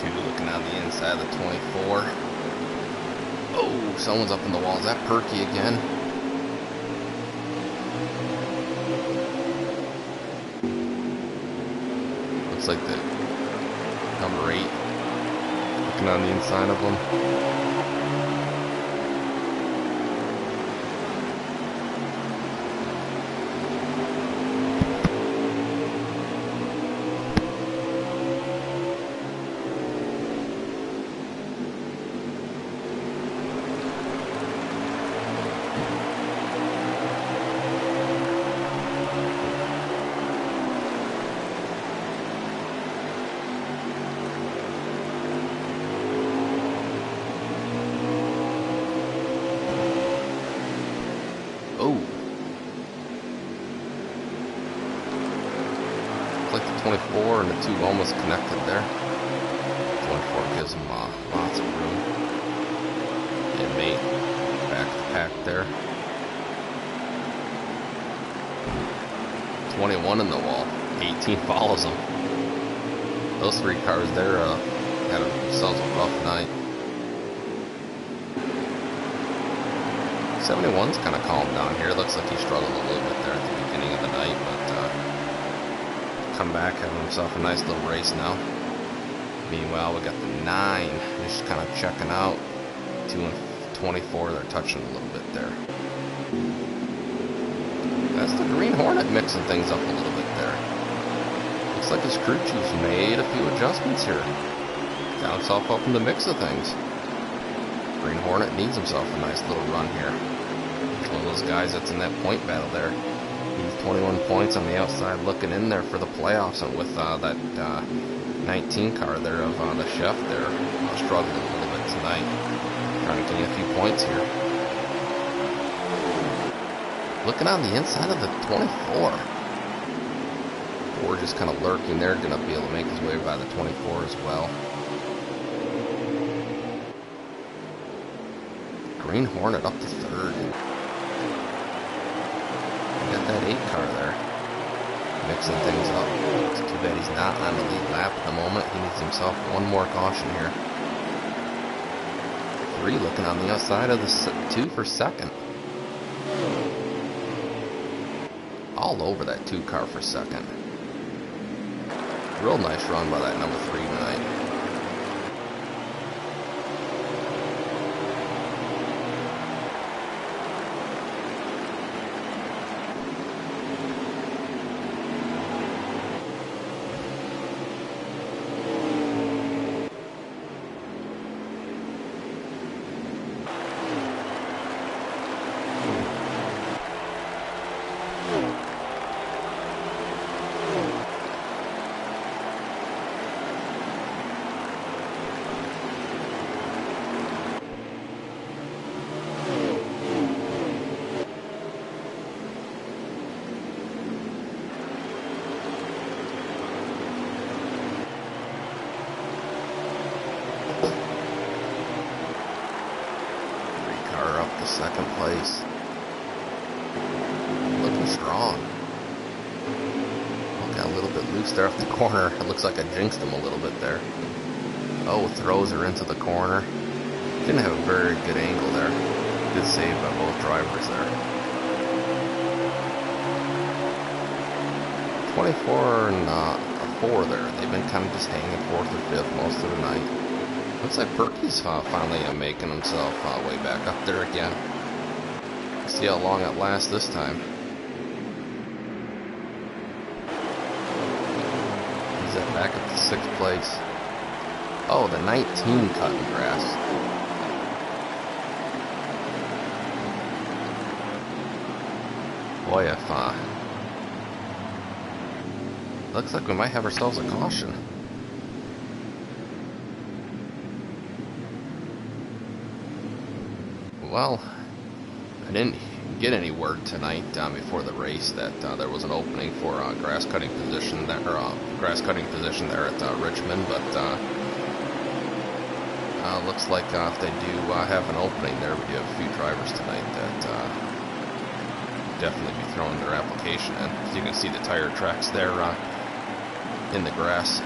Speaker 1: Looking on the inside of the 24. Oh, someone's up in the wall. Is that Perky again? Looks like the number 8. Looking on the inside of him. Oh. Like the 24 and the 2 almost connected there. 24 gives him lots of room. And mate back to pack there. 21 in the wall. 18 follows him. Those 3 cars there had themselves a rough night. 71's kind of calmed down here. Looks like he struggled a little bit there at the beginning of the night, but come back, having himself a nice little race now. Meanwhile, we got the 9 just kind of checking out. 2 and 24, they're touching a little bit there. That's the Green Hornet mixing things up a little bit there. Looks like his crew chief's made a few adjustments here. Got himself up in the mix of things. Green Hornet needs himself a nice little run here. He's one of those guys that's in that point battle there. He's 21 points on the outside looking in there for the playoffs, and with that 19 car there of the chef there struggling a little bit tonight. Trying to gain a few points here. Looking on the inside of the 24. Ford just kind of lurking there, going to be able to make his way by the 24 as well. Green Hornet up to third. Got that 8 car there. Mixing things up. It's too bad he's not on the lead lap at the moment. He needs himself one more caution here. 3 looking on the outside of the 2 for second. All over that 2 car for second. Real nice run by that number 3 tonight. Second place. Looking strong. Got a little bit loose there off the corner. It looks like I jinxed him a little bit there. Oh, throws her into the corner. Didn't have a very good angle there. Good save by both drivers there. 24 and a 4 there. They've been kind of just hanging 4th or 5th most of the night. Looks like Perky's finally making himself way back up there again. Let's see how long it lasts this time. He's back at the 6th place. Oh, the 19 cutting grass. Boy, if looks like we might have ourselves a caution. Well, I didn't get any word tonight before the race that there was an opening for grass cutting position there, at Richmond, but looks like if they do have an opening there, we do have a few drivers tonight that definitely be throwing their application in. As you can see the tire tracks there in the grass.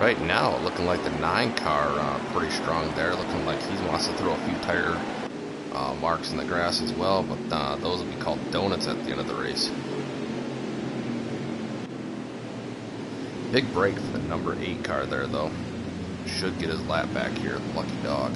Speaker 1: Right now, looking like the 9 car pretty strong there. Looking like he wants to throw a few tire marks in the grass as well, but those will be called donuts at the end of the race. Big break for the number 8 car there, though. Should get his lap back here, lucky dog.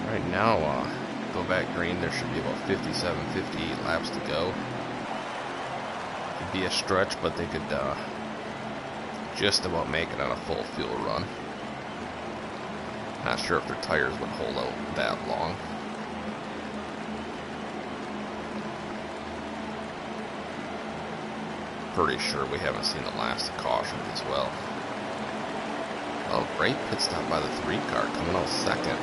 Speaker 1: Right now, go back green, there should be about 57, 58 laps to go. Could be a stretch, but they could just about make it on a full fuel run. Not sure if their tires would hold out that long. Pretty sure we haven't seen the last of caution as well. Oh, great pit stop by the 3 car, coming out second.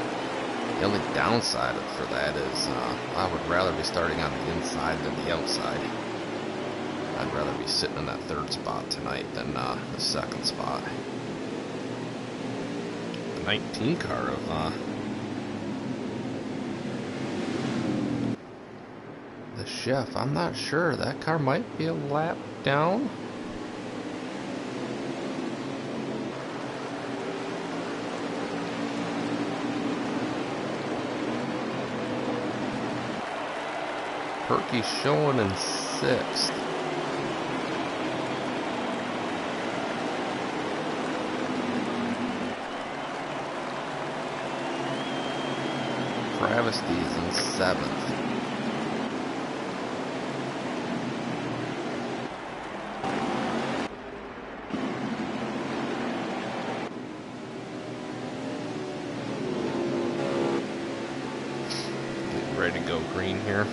Speaker 1: The only downside for that is I would rather be starting on the inside than the outside. I'd rather be sitting in that 3rd spot tonight than the 2nd spot. The 19 car of the chef, I'm not sure. That car might be a lap down. Perky's showing in 6th. Travisty's in 7th. green here.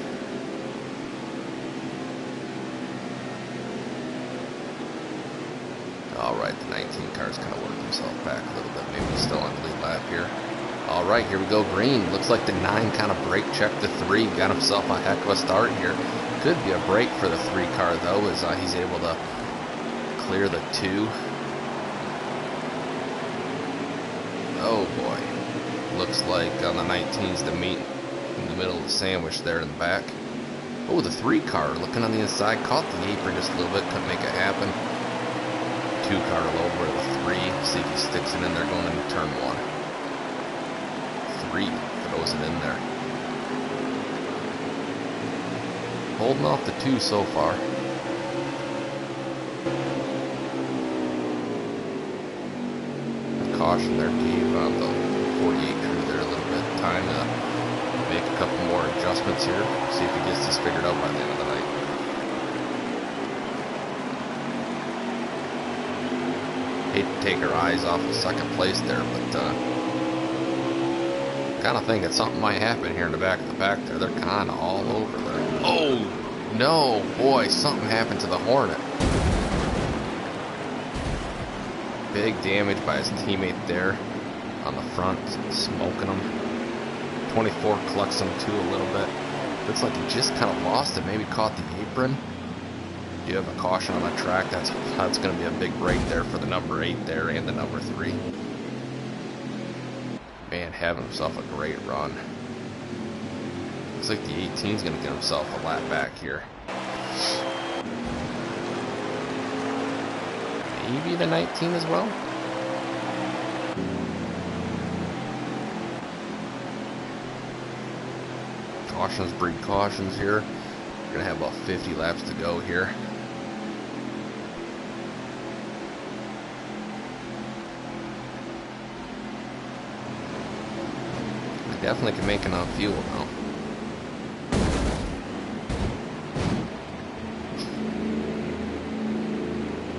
Speaker 1: Alright, the 19 car's kind of worked himself back a little bit. Maybe he's still on the lead lap here. Alright, here we go, green. Looks like the 9 kind of brake checked the 3. Got himself a heck of a start here. Could be a break for the 3 car, though, as he's able to clear the 2. Oh, boy. Looks like on the 19's the meat in the middle of the sandwich there in the back. Oh, the 3 car looking on the inside. Caught the apron just a little bit. Couldn't make it happen. 2 car low over the 3. See if he sticks it in there going into turn 1. 3 throws it in there. Holding off the 2 so far. Caution there gave the 48 crew there a little bit of time to make a couple more adjustments here. See if he gets this figured out by the end of the night. Hate to take our eyes off of second place there, but kind of thinking something might happen here in the back of the pack there. They're kind of all over there. Oh, no, boy, something happened to the Hornet. Big damage by his teammate there on the front, smoking him. 24 collects him too a little bit. Looks like he just kind of lost it, maybe caught the apron. Do have a caution on the track. That's going to be a big break there for the number 8 there and the number 3. Man, having himself a great run. Looks like the 18's going to get himself a lap back here. Maybe the 19 as well. Cautions breed cautions here. We're going to have about 50 laps to go here. I definitely can make enough fuel now.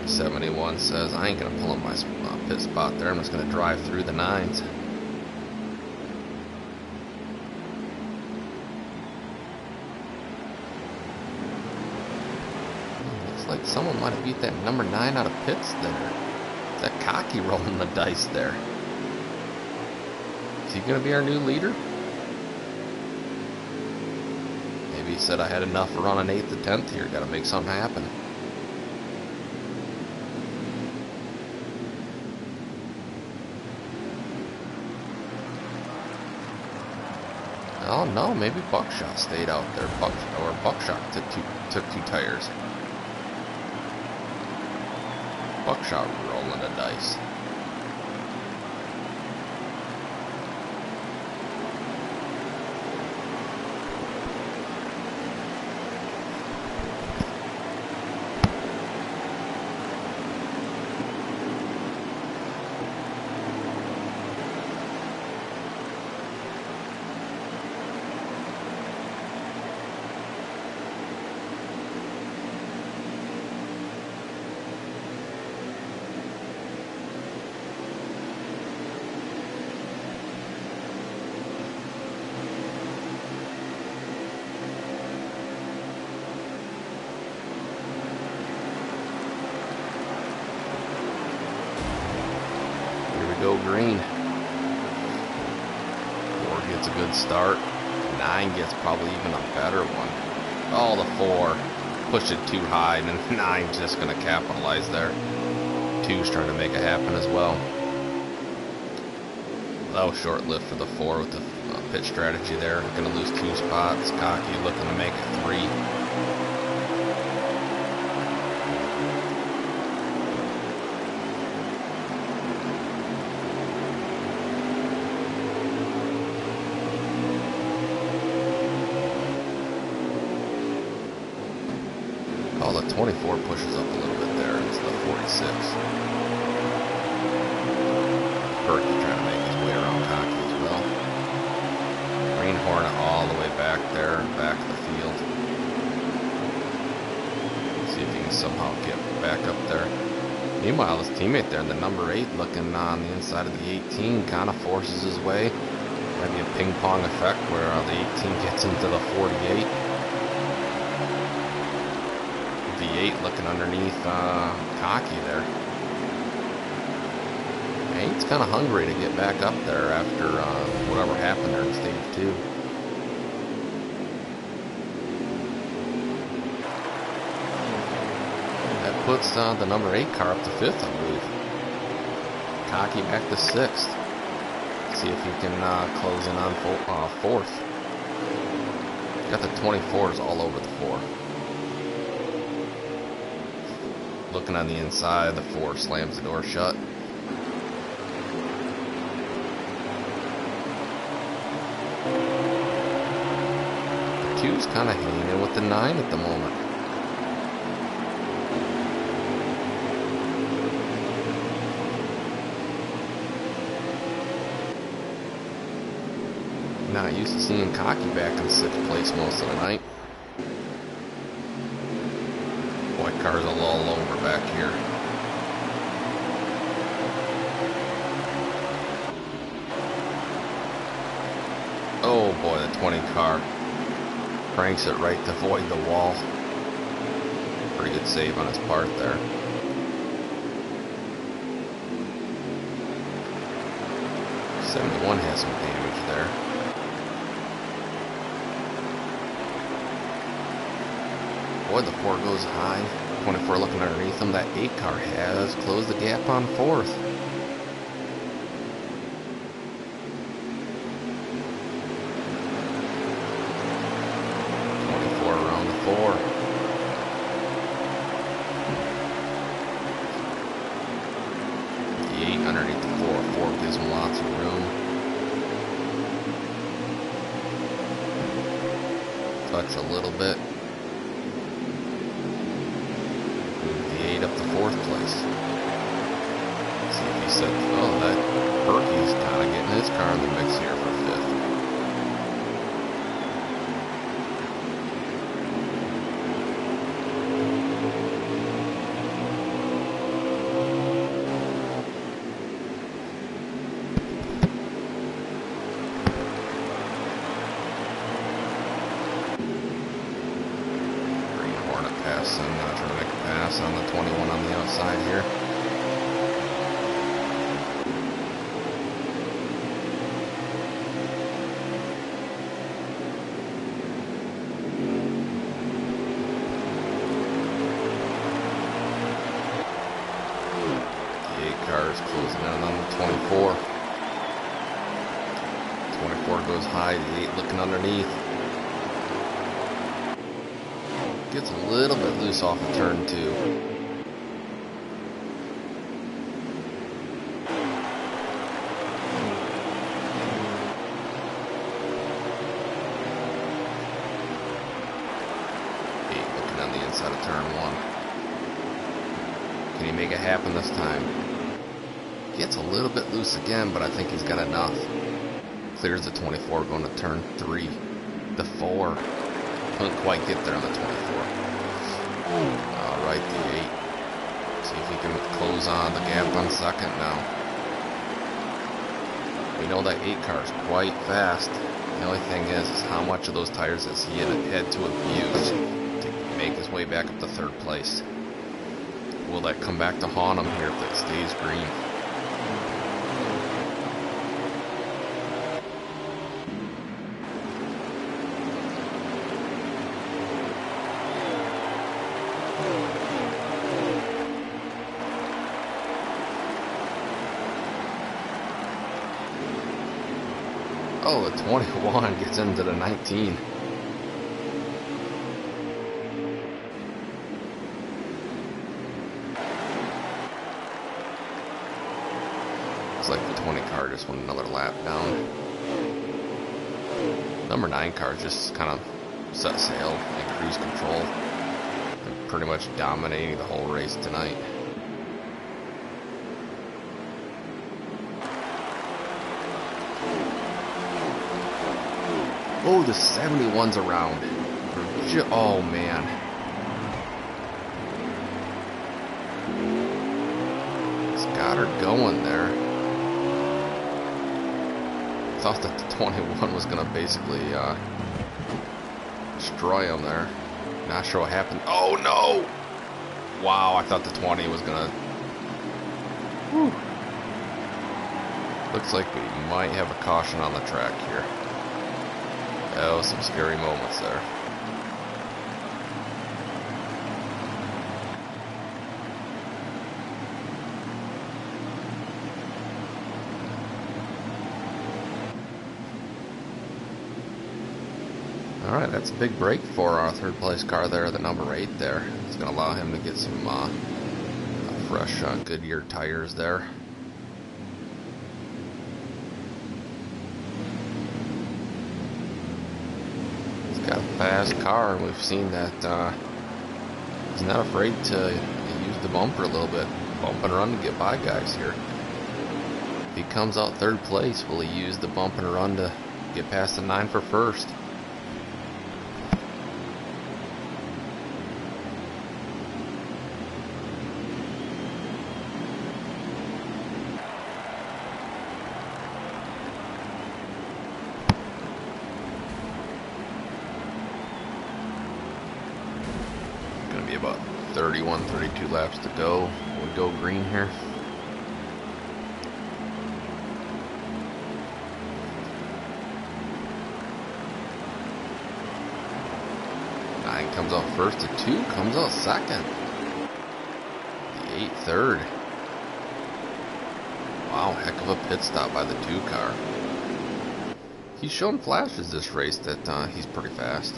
Speaker 1: '71 says, I ain't going to pull up my pit spot there. I'm just going to drive through the 9s. Looks like someone might have beat that number 9 out of pits there. Is that Cocky rolling the dice there? Is he going to be our new leader? Maybe he said I had enough for running 8th to 10th here. Got to make something happen. Oh no, maybe Buckshot stayed out there. Buckshot took two tires. Buckshot rolling the dice. Go green. 4 gets a good start. 9 gets probably even a better one. Oh, the 4 pushed it too high, and then 9's just going to capitalize there. 2's trying to make it happen as well. That was short-lived for the 4 with the pit strategy there. Going to lose 2 spots. Cocky looking to make it 3. Oh, the 24 pushes up a little bit there into the 46. Berkey trying to make his way around Cocky as well. Green Hornet all the way back there, back of the field. See if he can somehow get back up there. Meanwhile, his teammate there, the number 8, looking on the inside of the 18, kind of forces his way. Maybe a ping pong effect where the 18 gets into the 48. V8 looking underneath Cocky there. He's kind of hungry to get back up there after whatever happened there in stage 2. That puts the number 8 car up to 5th, I believe. Cocky back to 6th. See if he can close in on 4th. Got the 24s all over the 4. Looking on the inside, the 4 slams the door shut. The 2's kind of hanging with the 9 at the moment. Not used to seeing Cocky back in 6th place most of the night. White car's a lull over back here. Oh boy, the 20 car cranks it right to void the wall. Pretty good save on his part there. '71 has some damage there. Boy, the 4 goes high. 24 looking underneath him. That 8 car has closed the gap on 4th. Around the 4. The 8 underneath the 4. 4 gives him lots of room. Touch a little bit. Up to 4th place. See if he said, oh, that Perky's kind of getting his car in the mix here for 5th. Green Hornet passing, trying to make a pass on the 21 on the outside here. The 8 car is closing in on the 24. 24 goes high, the 8 looking underneath. Gets a little bit loose off of turn 2. Looking on the inside of turn 1. Can he make it happen this time? Gets a little bit loose again, but I think he's got enough. Clears the 24 going to turn 3. The 4. Couldn't quite get there on the 24. Alright, the 8. See if he can close on the gap on 2nd now. We know that 8 car is quite fast. The only thing is how much of those tires has he had to abuse to make his way back up to 3rd place. Will that come back to haunt him here if it stays green? Oh, the 21 gets into the 19. Looks like the 20 car just went another lap down. Number 9 car just kind of set sail in cruise control and pretty much dominating the whole race tonight. Oh, the 71's around. Oh, man. It's got her going there. thought that the 21 was going to basically destroy him there. Not sure what happened. Oh, no! Wow, I thought the 20 was going to... Looks like we might have a caution on the track here. Oh, some scary moments there. Alright, that's a big break for our third place car there, the number 8 there. It's going to allow him to get some fresh Goodyear tires there. He's got a fast car, and we've seen that he's not afraid to use the bumper a little bit. Bump and run to get by guys here. If he comes out third place, will he use the bump and run to get past the 9 for first? Be about 31, 32 laps to go. We go green here. Nine comes out first, the 2 comes out second. The 8 third. Wow, heck of a pit stop by the 2 car. He's shown flashes this race that he's pretty fast.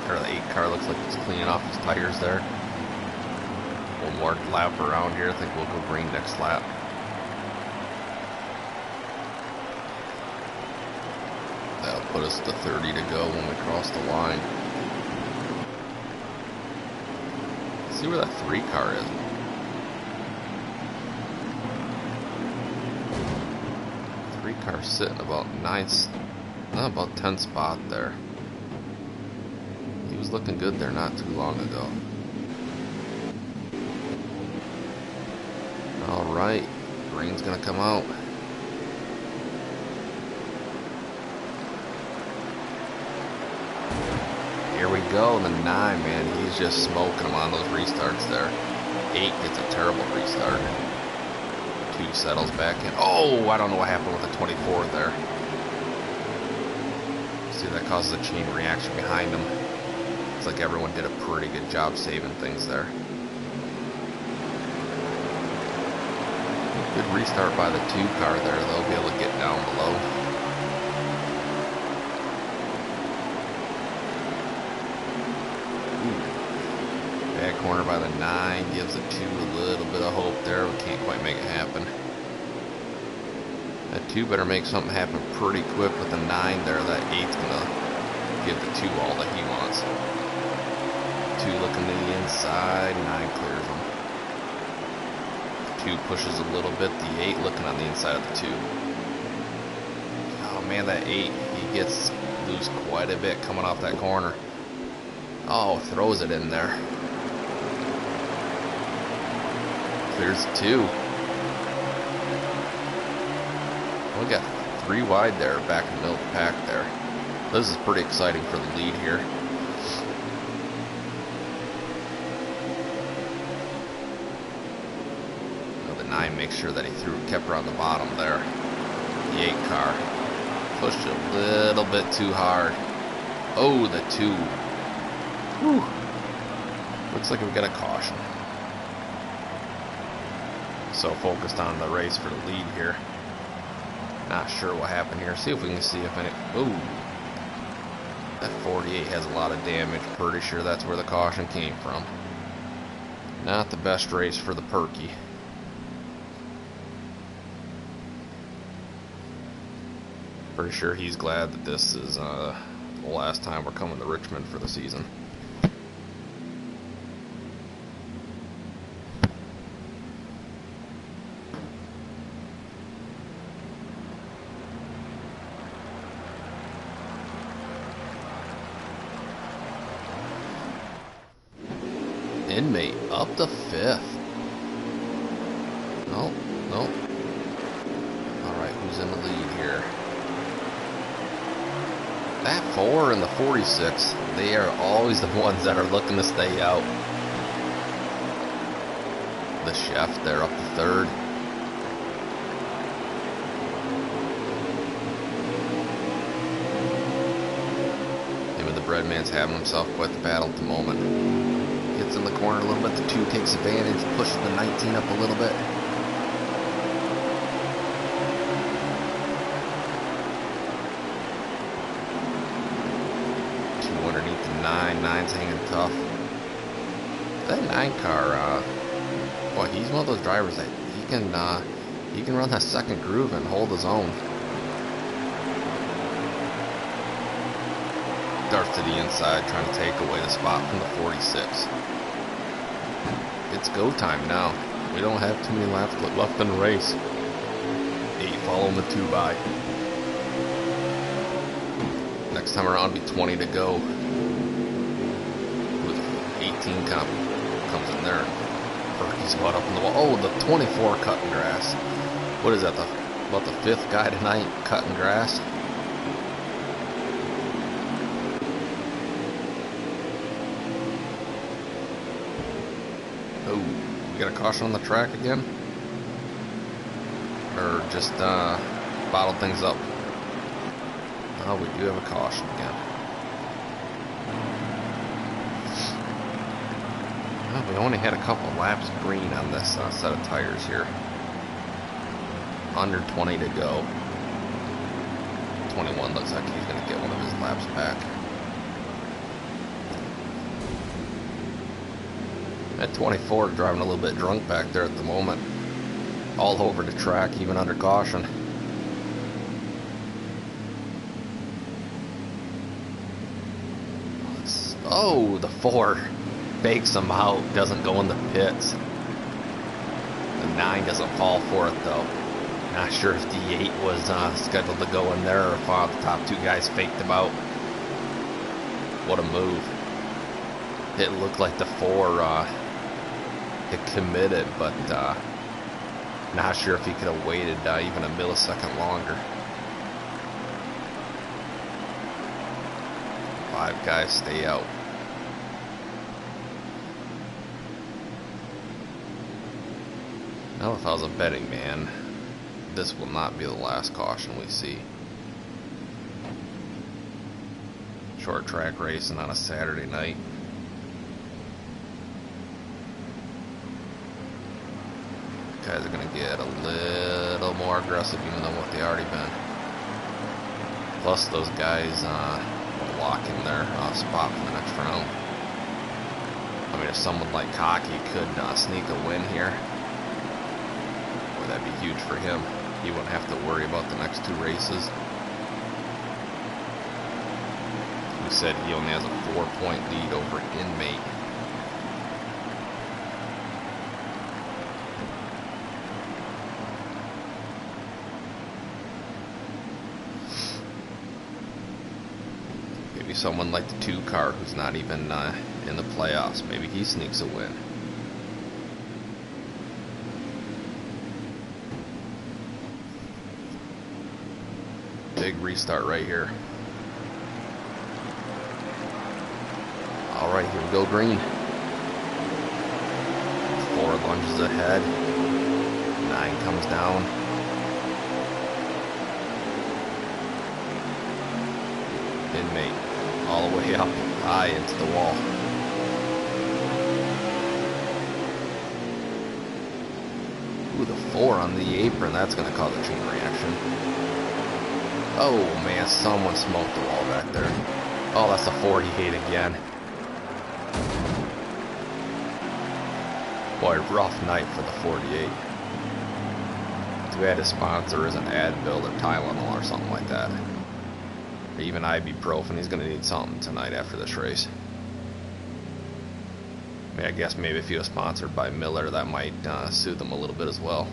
Speaker 1: The 8 car looks like it's cleaning off his tires there. One more lap around here. I think we'll go green next lap. That'll put us to 30 to go when we cross the line. Let's see where that 3 car is. Three car sitting about about 10 spot there. He was looking good there not too long ago. Alright, green's gonna come out. Here we go, the 9, man, he's just smoking them on those restarts there. 8 gets a terrible restart. 2 settles back in. Oh, I don't know what happened with the 24 there. See, that causes a chain reaction behind him. Looks like everyone did a pretty good job saving things there. Good restart by the 2 car there. They'll be able to get down below. Ooh. Bad corner by the 9 gives the 2 a little bit of hope there. We can't quite make it happen. That 2 better make something happen pretty quick with the 9 there. That 8's gonna give the 2 all that he wants. 2 looking to the inside, 9 clears him. 2 pushes a little bit, the 8 looking on the inside of the 2. Oh man, that 8, he gets loose quite a bit coming off that corner. Oh, throws it in there. Clears the 2. We got 3 wide there, back in the middle of the pack there. This is pretty exciting for the lead here. Now the 9 makes sure that he kept her on the bottom there. The 8 car pushed it a little bit too hard. Oh, the 2. Whew. Looks like we got a caution. So focused on the race for the lead here. Not sure what happened here. See if we can see if any... Ooh. That 48 has a lot of damage. Pretty sure that's where the caution came from. Not the best race for the Perky. Pretty sure he's glad that this is the last time we're coming to Richmond for the season. Inmate up to 5th. No, no. Alright, who's in the lead here? That 4 and the 46, they are always the ones that are looking to stay out. The chef, they're up to 3rd. Him and the bread man's having himself quite the battle at the moment. Gets in the corner a little bit. The 2 takes advantage, pushes the 19 up a little bit. Underneath the 9. 9's hanging tough. That 9 car, boy, he's one of those drivers that he can run that second groove and hold his own. Darts to the inside, trying to take away the spot from the 46. It's go time now. We don't have too many laps left in the race. 8 following the 2 by. Next time around, be 20 to go. With 18 comes in there and Berkey's butt up in the wall. Oh, the 24 cutting grass. What is that? About the 5th guy tonight cutting grass. Oh, we got a caution on the track again, or just bottled things up. Oh, we do have a caution again. Well, we only had a couple of laps green on this set of tires here. Under 20 to go. 21 looks like he's going to get one of his laps back. At 24, driving a little bit drunk back there at the moment. All over the track, even under caution. Oh, the 4 bakes him out, doesn't go in the pits. The 9 doesn't fall for it though. Not sure if the 8 was scheduled to go in there or if the top 2 guys faked him out. What a move. It looked like the 4 had committed, but not sure if he could have waited even a millisecond longer. 5 guys stay out. Now if I was a betting man, this will not be the last caution we see. Short track racing on a Saturday night. Guys are going to get a little more aggressive even than what they already been. Plus those guys will lock in their spot for the next round. I mean, if someone like Cocky could sneak a win here, boy, that'd be huge for him. He wouldn't have to worry about the next 2 races. We said he only has a 4-point lead over Inmate. Maybe someone like the 2 car who's not even in the playoffs, maybe he sneaks a win. Big restart right here. Alright, here we go, green. 4 lunges ahead. 9 comes down. Inmate all the way up high into the wall. Ooh, the 4 on the apron, that's going to cause a chain reaction. Oh man, someone smoked the wall back there. Oh, that's the 48 again. Boy, rough night for the 48. Too bad his sponsor isn't Advil or Tylenol or something like that. Even ibuprofen. He's going to need something tonight after this race. I mean, I guess maybe if he was sponsored by Miller, that might soothe him a little bit as well.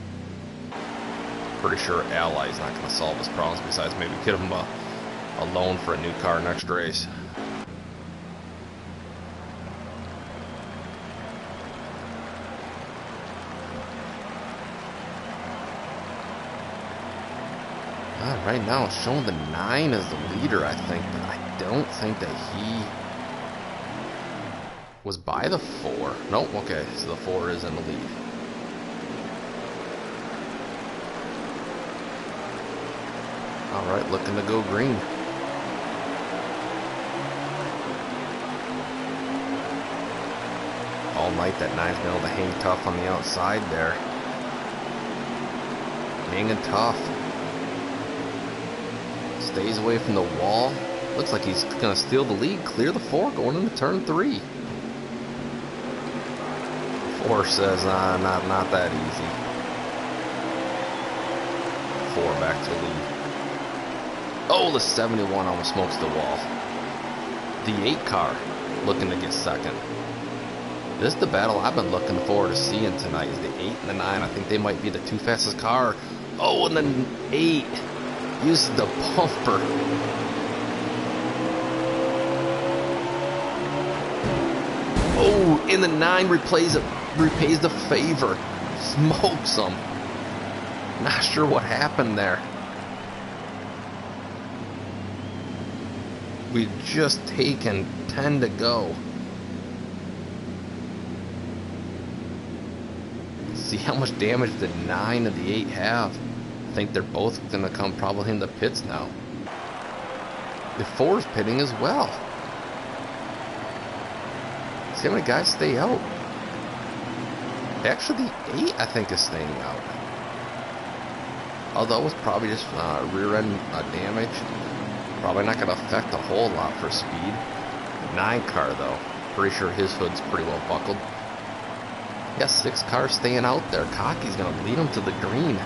Speaker 1: Pretty sure Ally's not going to solve his problems, besides maybe give him a loan for a new car next race. Right now it's showing the 9 as the leader, I think, but I don't think that he was by the 4. Nope, okay, so the 4 is in the lead. Alright, looking to go green. All night that 9's been able to hang tough on the outside there. Hanging tough. Stays away from the wall. Looks like he's going to steal the lead, clear the 4 going into turn 3. 4 says, not that easy. 4 back to lead. Oh, the 71 almost smokes the wall. The 8 car looking to get second. This is the battle I've been looking forward to seeing tonight, is the 8 and the 9. I think they might be the 2 fastest car. Oh, and then 8 uses the bumper. Oh, and the 9 repays the favor. Smokes him. Not sure what happened there. We've just taken 10 to go. See how much damage the 9 and the 8 have. I think they're both going to come probably in the pits now. The 4 is pitting as well. See how many guys stay out. Actually, the 8, I think, is staying out. Although it's probably just rear end damage. Probably not going to affect a whole lot for speed. 9 car, though. Pretty sure his hood's pretty well buckled. He has 6 cars staying out there. Cocky's going to lead him to the green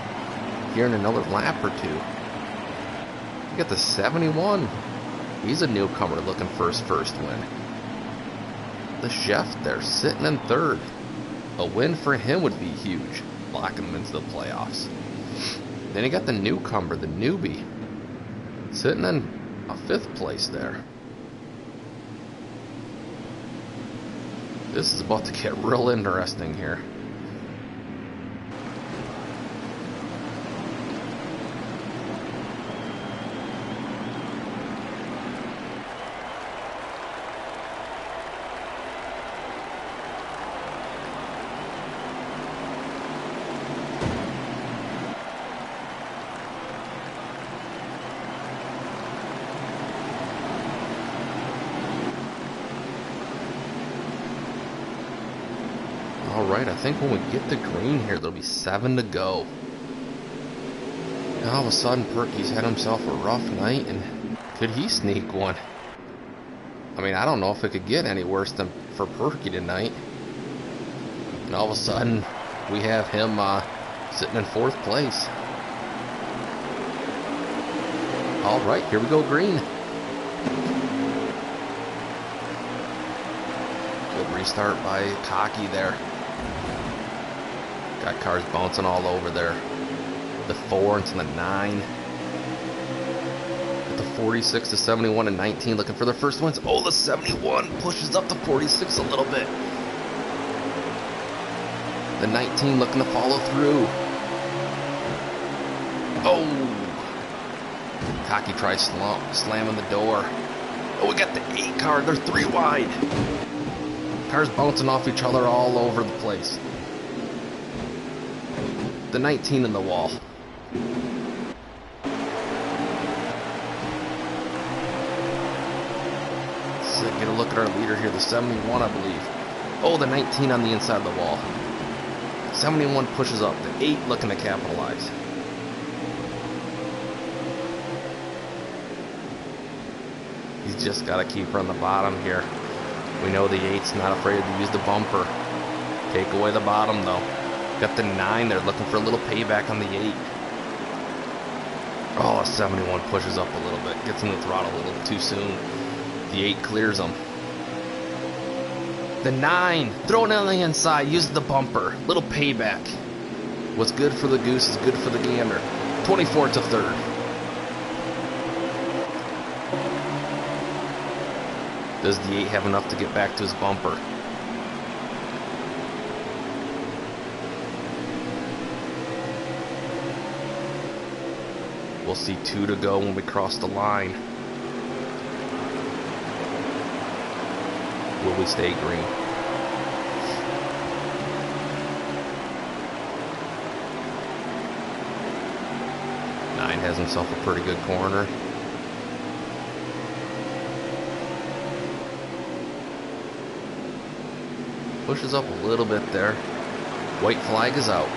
Speaker 1: here in another lap or 2. You got the 71. He's a newcomer looking for his first win. The chef there sitting in 3rd. A win for him would be huge, locking him into the playoffs. Then you got the newcomer, the newbie, sitting in a 5th place there. This is about to get real interesting here. Alright, I think when we get to green here, there'll be 7 to go. And all of a sudden, Perky's had himself a rough night, and could he sneak one? I mean, I don't know if it could get any worse than for Perky tonight. And all of a sudden, we have him sitting in 4th place. Alright, here we go, green. Good restart by Cocky there. Got cars bouncing all over there. The 4 into the 9. With the 46 to 71 and 19 looking for their first wins. Oh, the 71 pushes up to 46 a little bit. The 19 looking to follow through. Oh! Cocky tries slamming the door. Oh, we got the 8 car. They're 3 wide. Cars bouncing off each other all over the place. The 19 in the wall. So get a look at our leader here, the 71, I believe. Oh, the 19 on the inside of the wall. 71 pushes up. The 8 looking to capitalize. He's just got to keep her on the bottom here. We know the 8's not afraid to use the bumper. Take away the bottom, though. Got the 9 there looking for a little payback on the 8. Oh, 71 pushes up a little bit, gets in the throttle a little too soon. The 8 clears him. The 9, throw it on the inside, uses the bumper. Little payback. What's good for the goose is good for the gander. 24 to 3rd. Does the 8 have enough to get back to his bumper? We'll see 2 to go when we cross the line. Will we stay green? Nine has himself a pretty good corner. Pushes up a little bit there. White flag is out.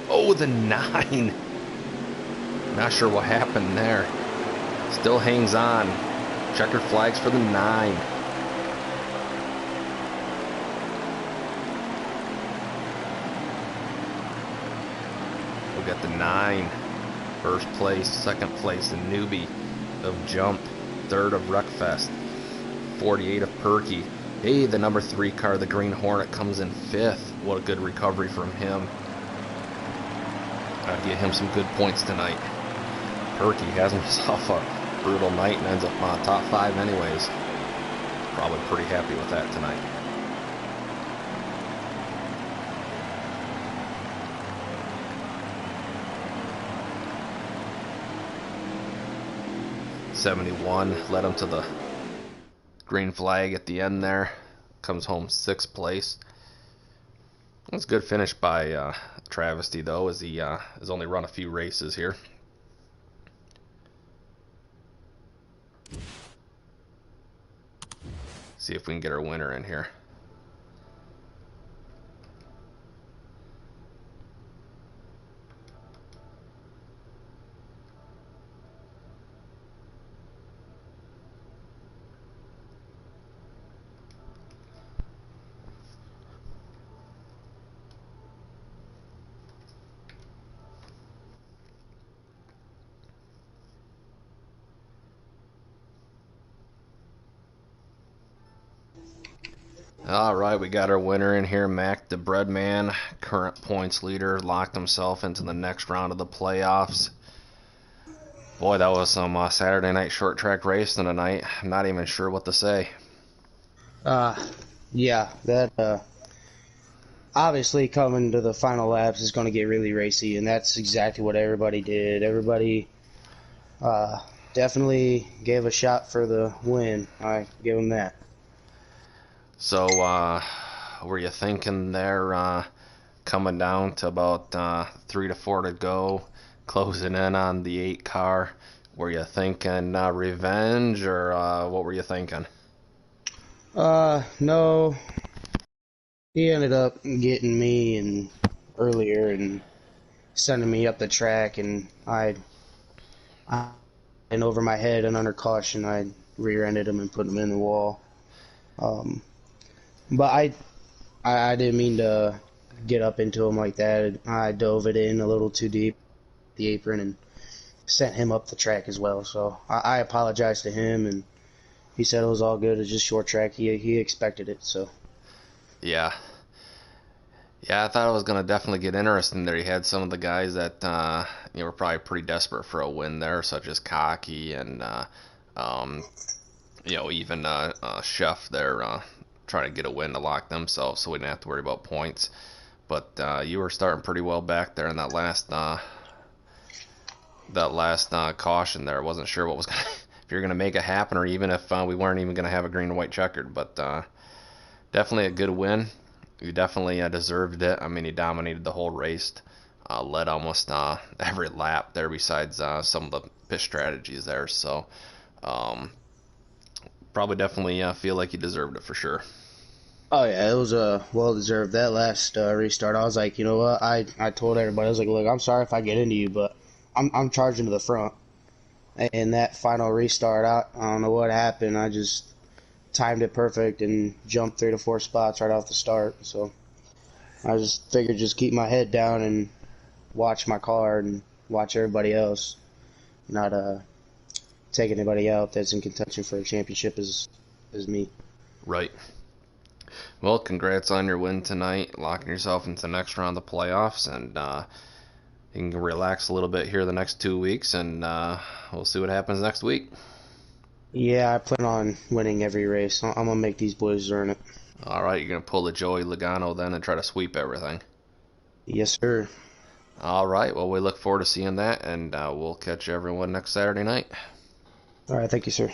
Speaker 1: Oh, the 9. Not sure what happened there. Still hangs on. Checkered flags for the 9. We'll get the 9. First place, second place, the newbie of Jump. Third of Wreckfest. 48 of Perky. Hey, the number 3 car, the Green Hornet, comes in 5th. What a good recovery from him. I'd get him some good points tonight. Perky has himself a brutal night and ends up top 5 anyways. Probably pretty happy with that tonight. '71 led him to the green flag at the end there. Comes home 6th place. That's a good finish by Travesty, though, as he has only run a few races here. See if we can get our winner in here. Alright, we got our winner in here. Mac the Breadman, current points leader, locked himself into the next round of the playoffs. Boy, that was some Saturday night short track racing tonight. I'm not even sure what to say.
Speaker 2: Yeah, that obviously coming to the final laps is going to get really racy, and that's exactly what everybody did. Everybody definitely gave a shot for the win. I give them that.
Speaker 1: So, were you thinking there coming down to about 3 to 4 to go, closing in on the 8 car? Were you thinking revenge, or what were you thinking?
Speaker 2: No. He ended up getting me and earlier and sending me up the track, and and over my head and under caution, I rear-ended him and put him in the wall. But I didn't mean to get up into him like that. I dove it in a little too deep, the apron, and sent him up the track as well. So I apologized to him, and he said it was all good. It's just short track. He expected it. So
Speaker 1: Yeah. Yeah, I thought it was going to definitely get interesting there. You had some of the guys that were probably pretty desperate for a win there, such as Cocky and even Chef there trying to get a win to lock themselves, so we didn't have to worry about points. But you were starting pretty well back there in that last caution there. I wasn't sure what was gonna, if you're going to make it happen, or even if we weren't even going to have a green and white checkered. But definitely a good win. You definitely deserved it. I mean, he dominated the whole race, led almost every lap there, besides some of the pit strategies there. So probably definitely feel like he deserved it for sure.
Speaker 2: oh yeah, it was well deserved. That last restart, I was like, you know what? I told everybody, I was like, look, I'm sorry if I get into you, but I'm charging to the front. And that final restart, I don't know what happened. I just timed it perfect and jumped 3 to 4 spots right off the start. So I just figured just keep my head down and watch my car and watch everybody else, not take anybody out that's in contention for a championship as me.
Speaker 1: Right. Well, congrats on your win tonight, locking yourself into the next round of the playoffs, and you can relax a little bit here the next 2 weeks, and we'll see what happens next week.
Speaker 2: Yeah, I plan on winning every race. I'm gonna make these boys earn it.
Speaker 1: All right, you're gonna pull the Joey Logano then and try to sweep everything.
Speaker 2: Yes, sir.
Speaker 1: All right. Well, we look forward to seeing that, and we'll catch everyone next Saturday night.
Speaker 2: All right, thank you, sir.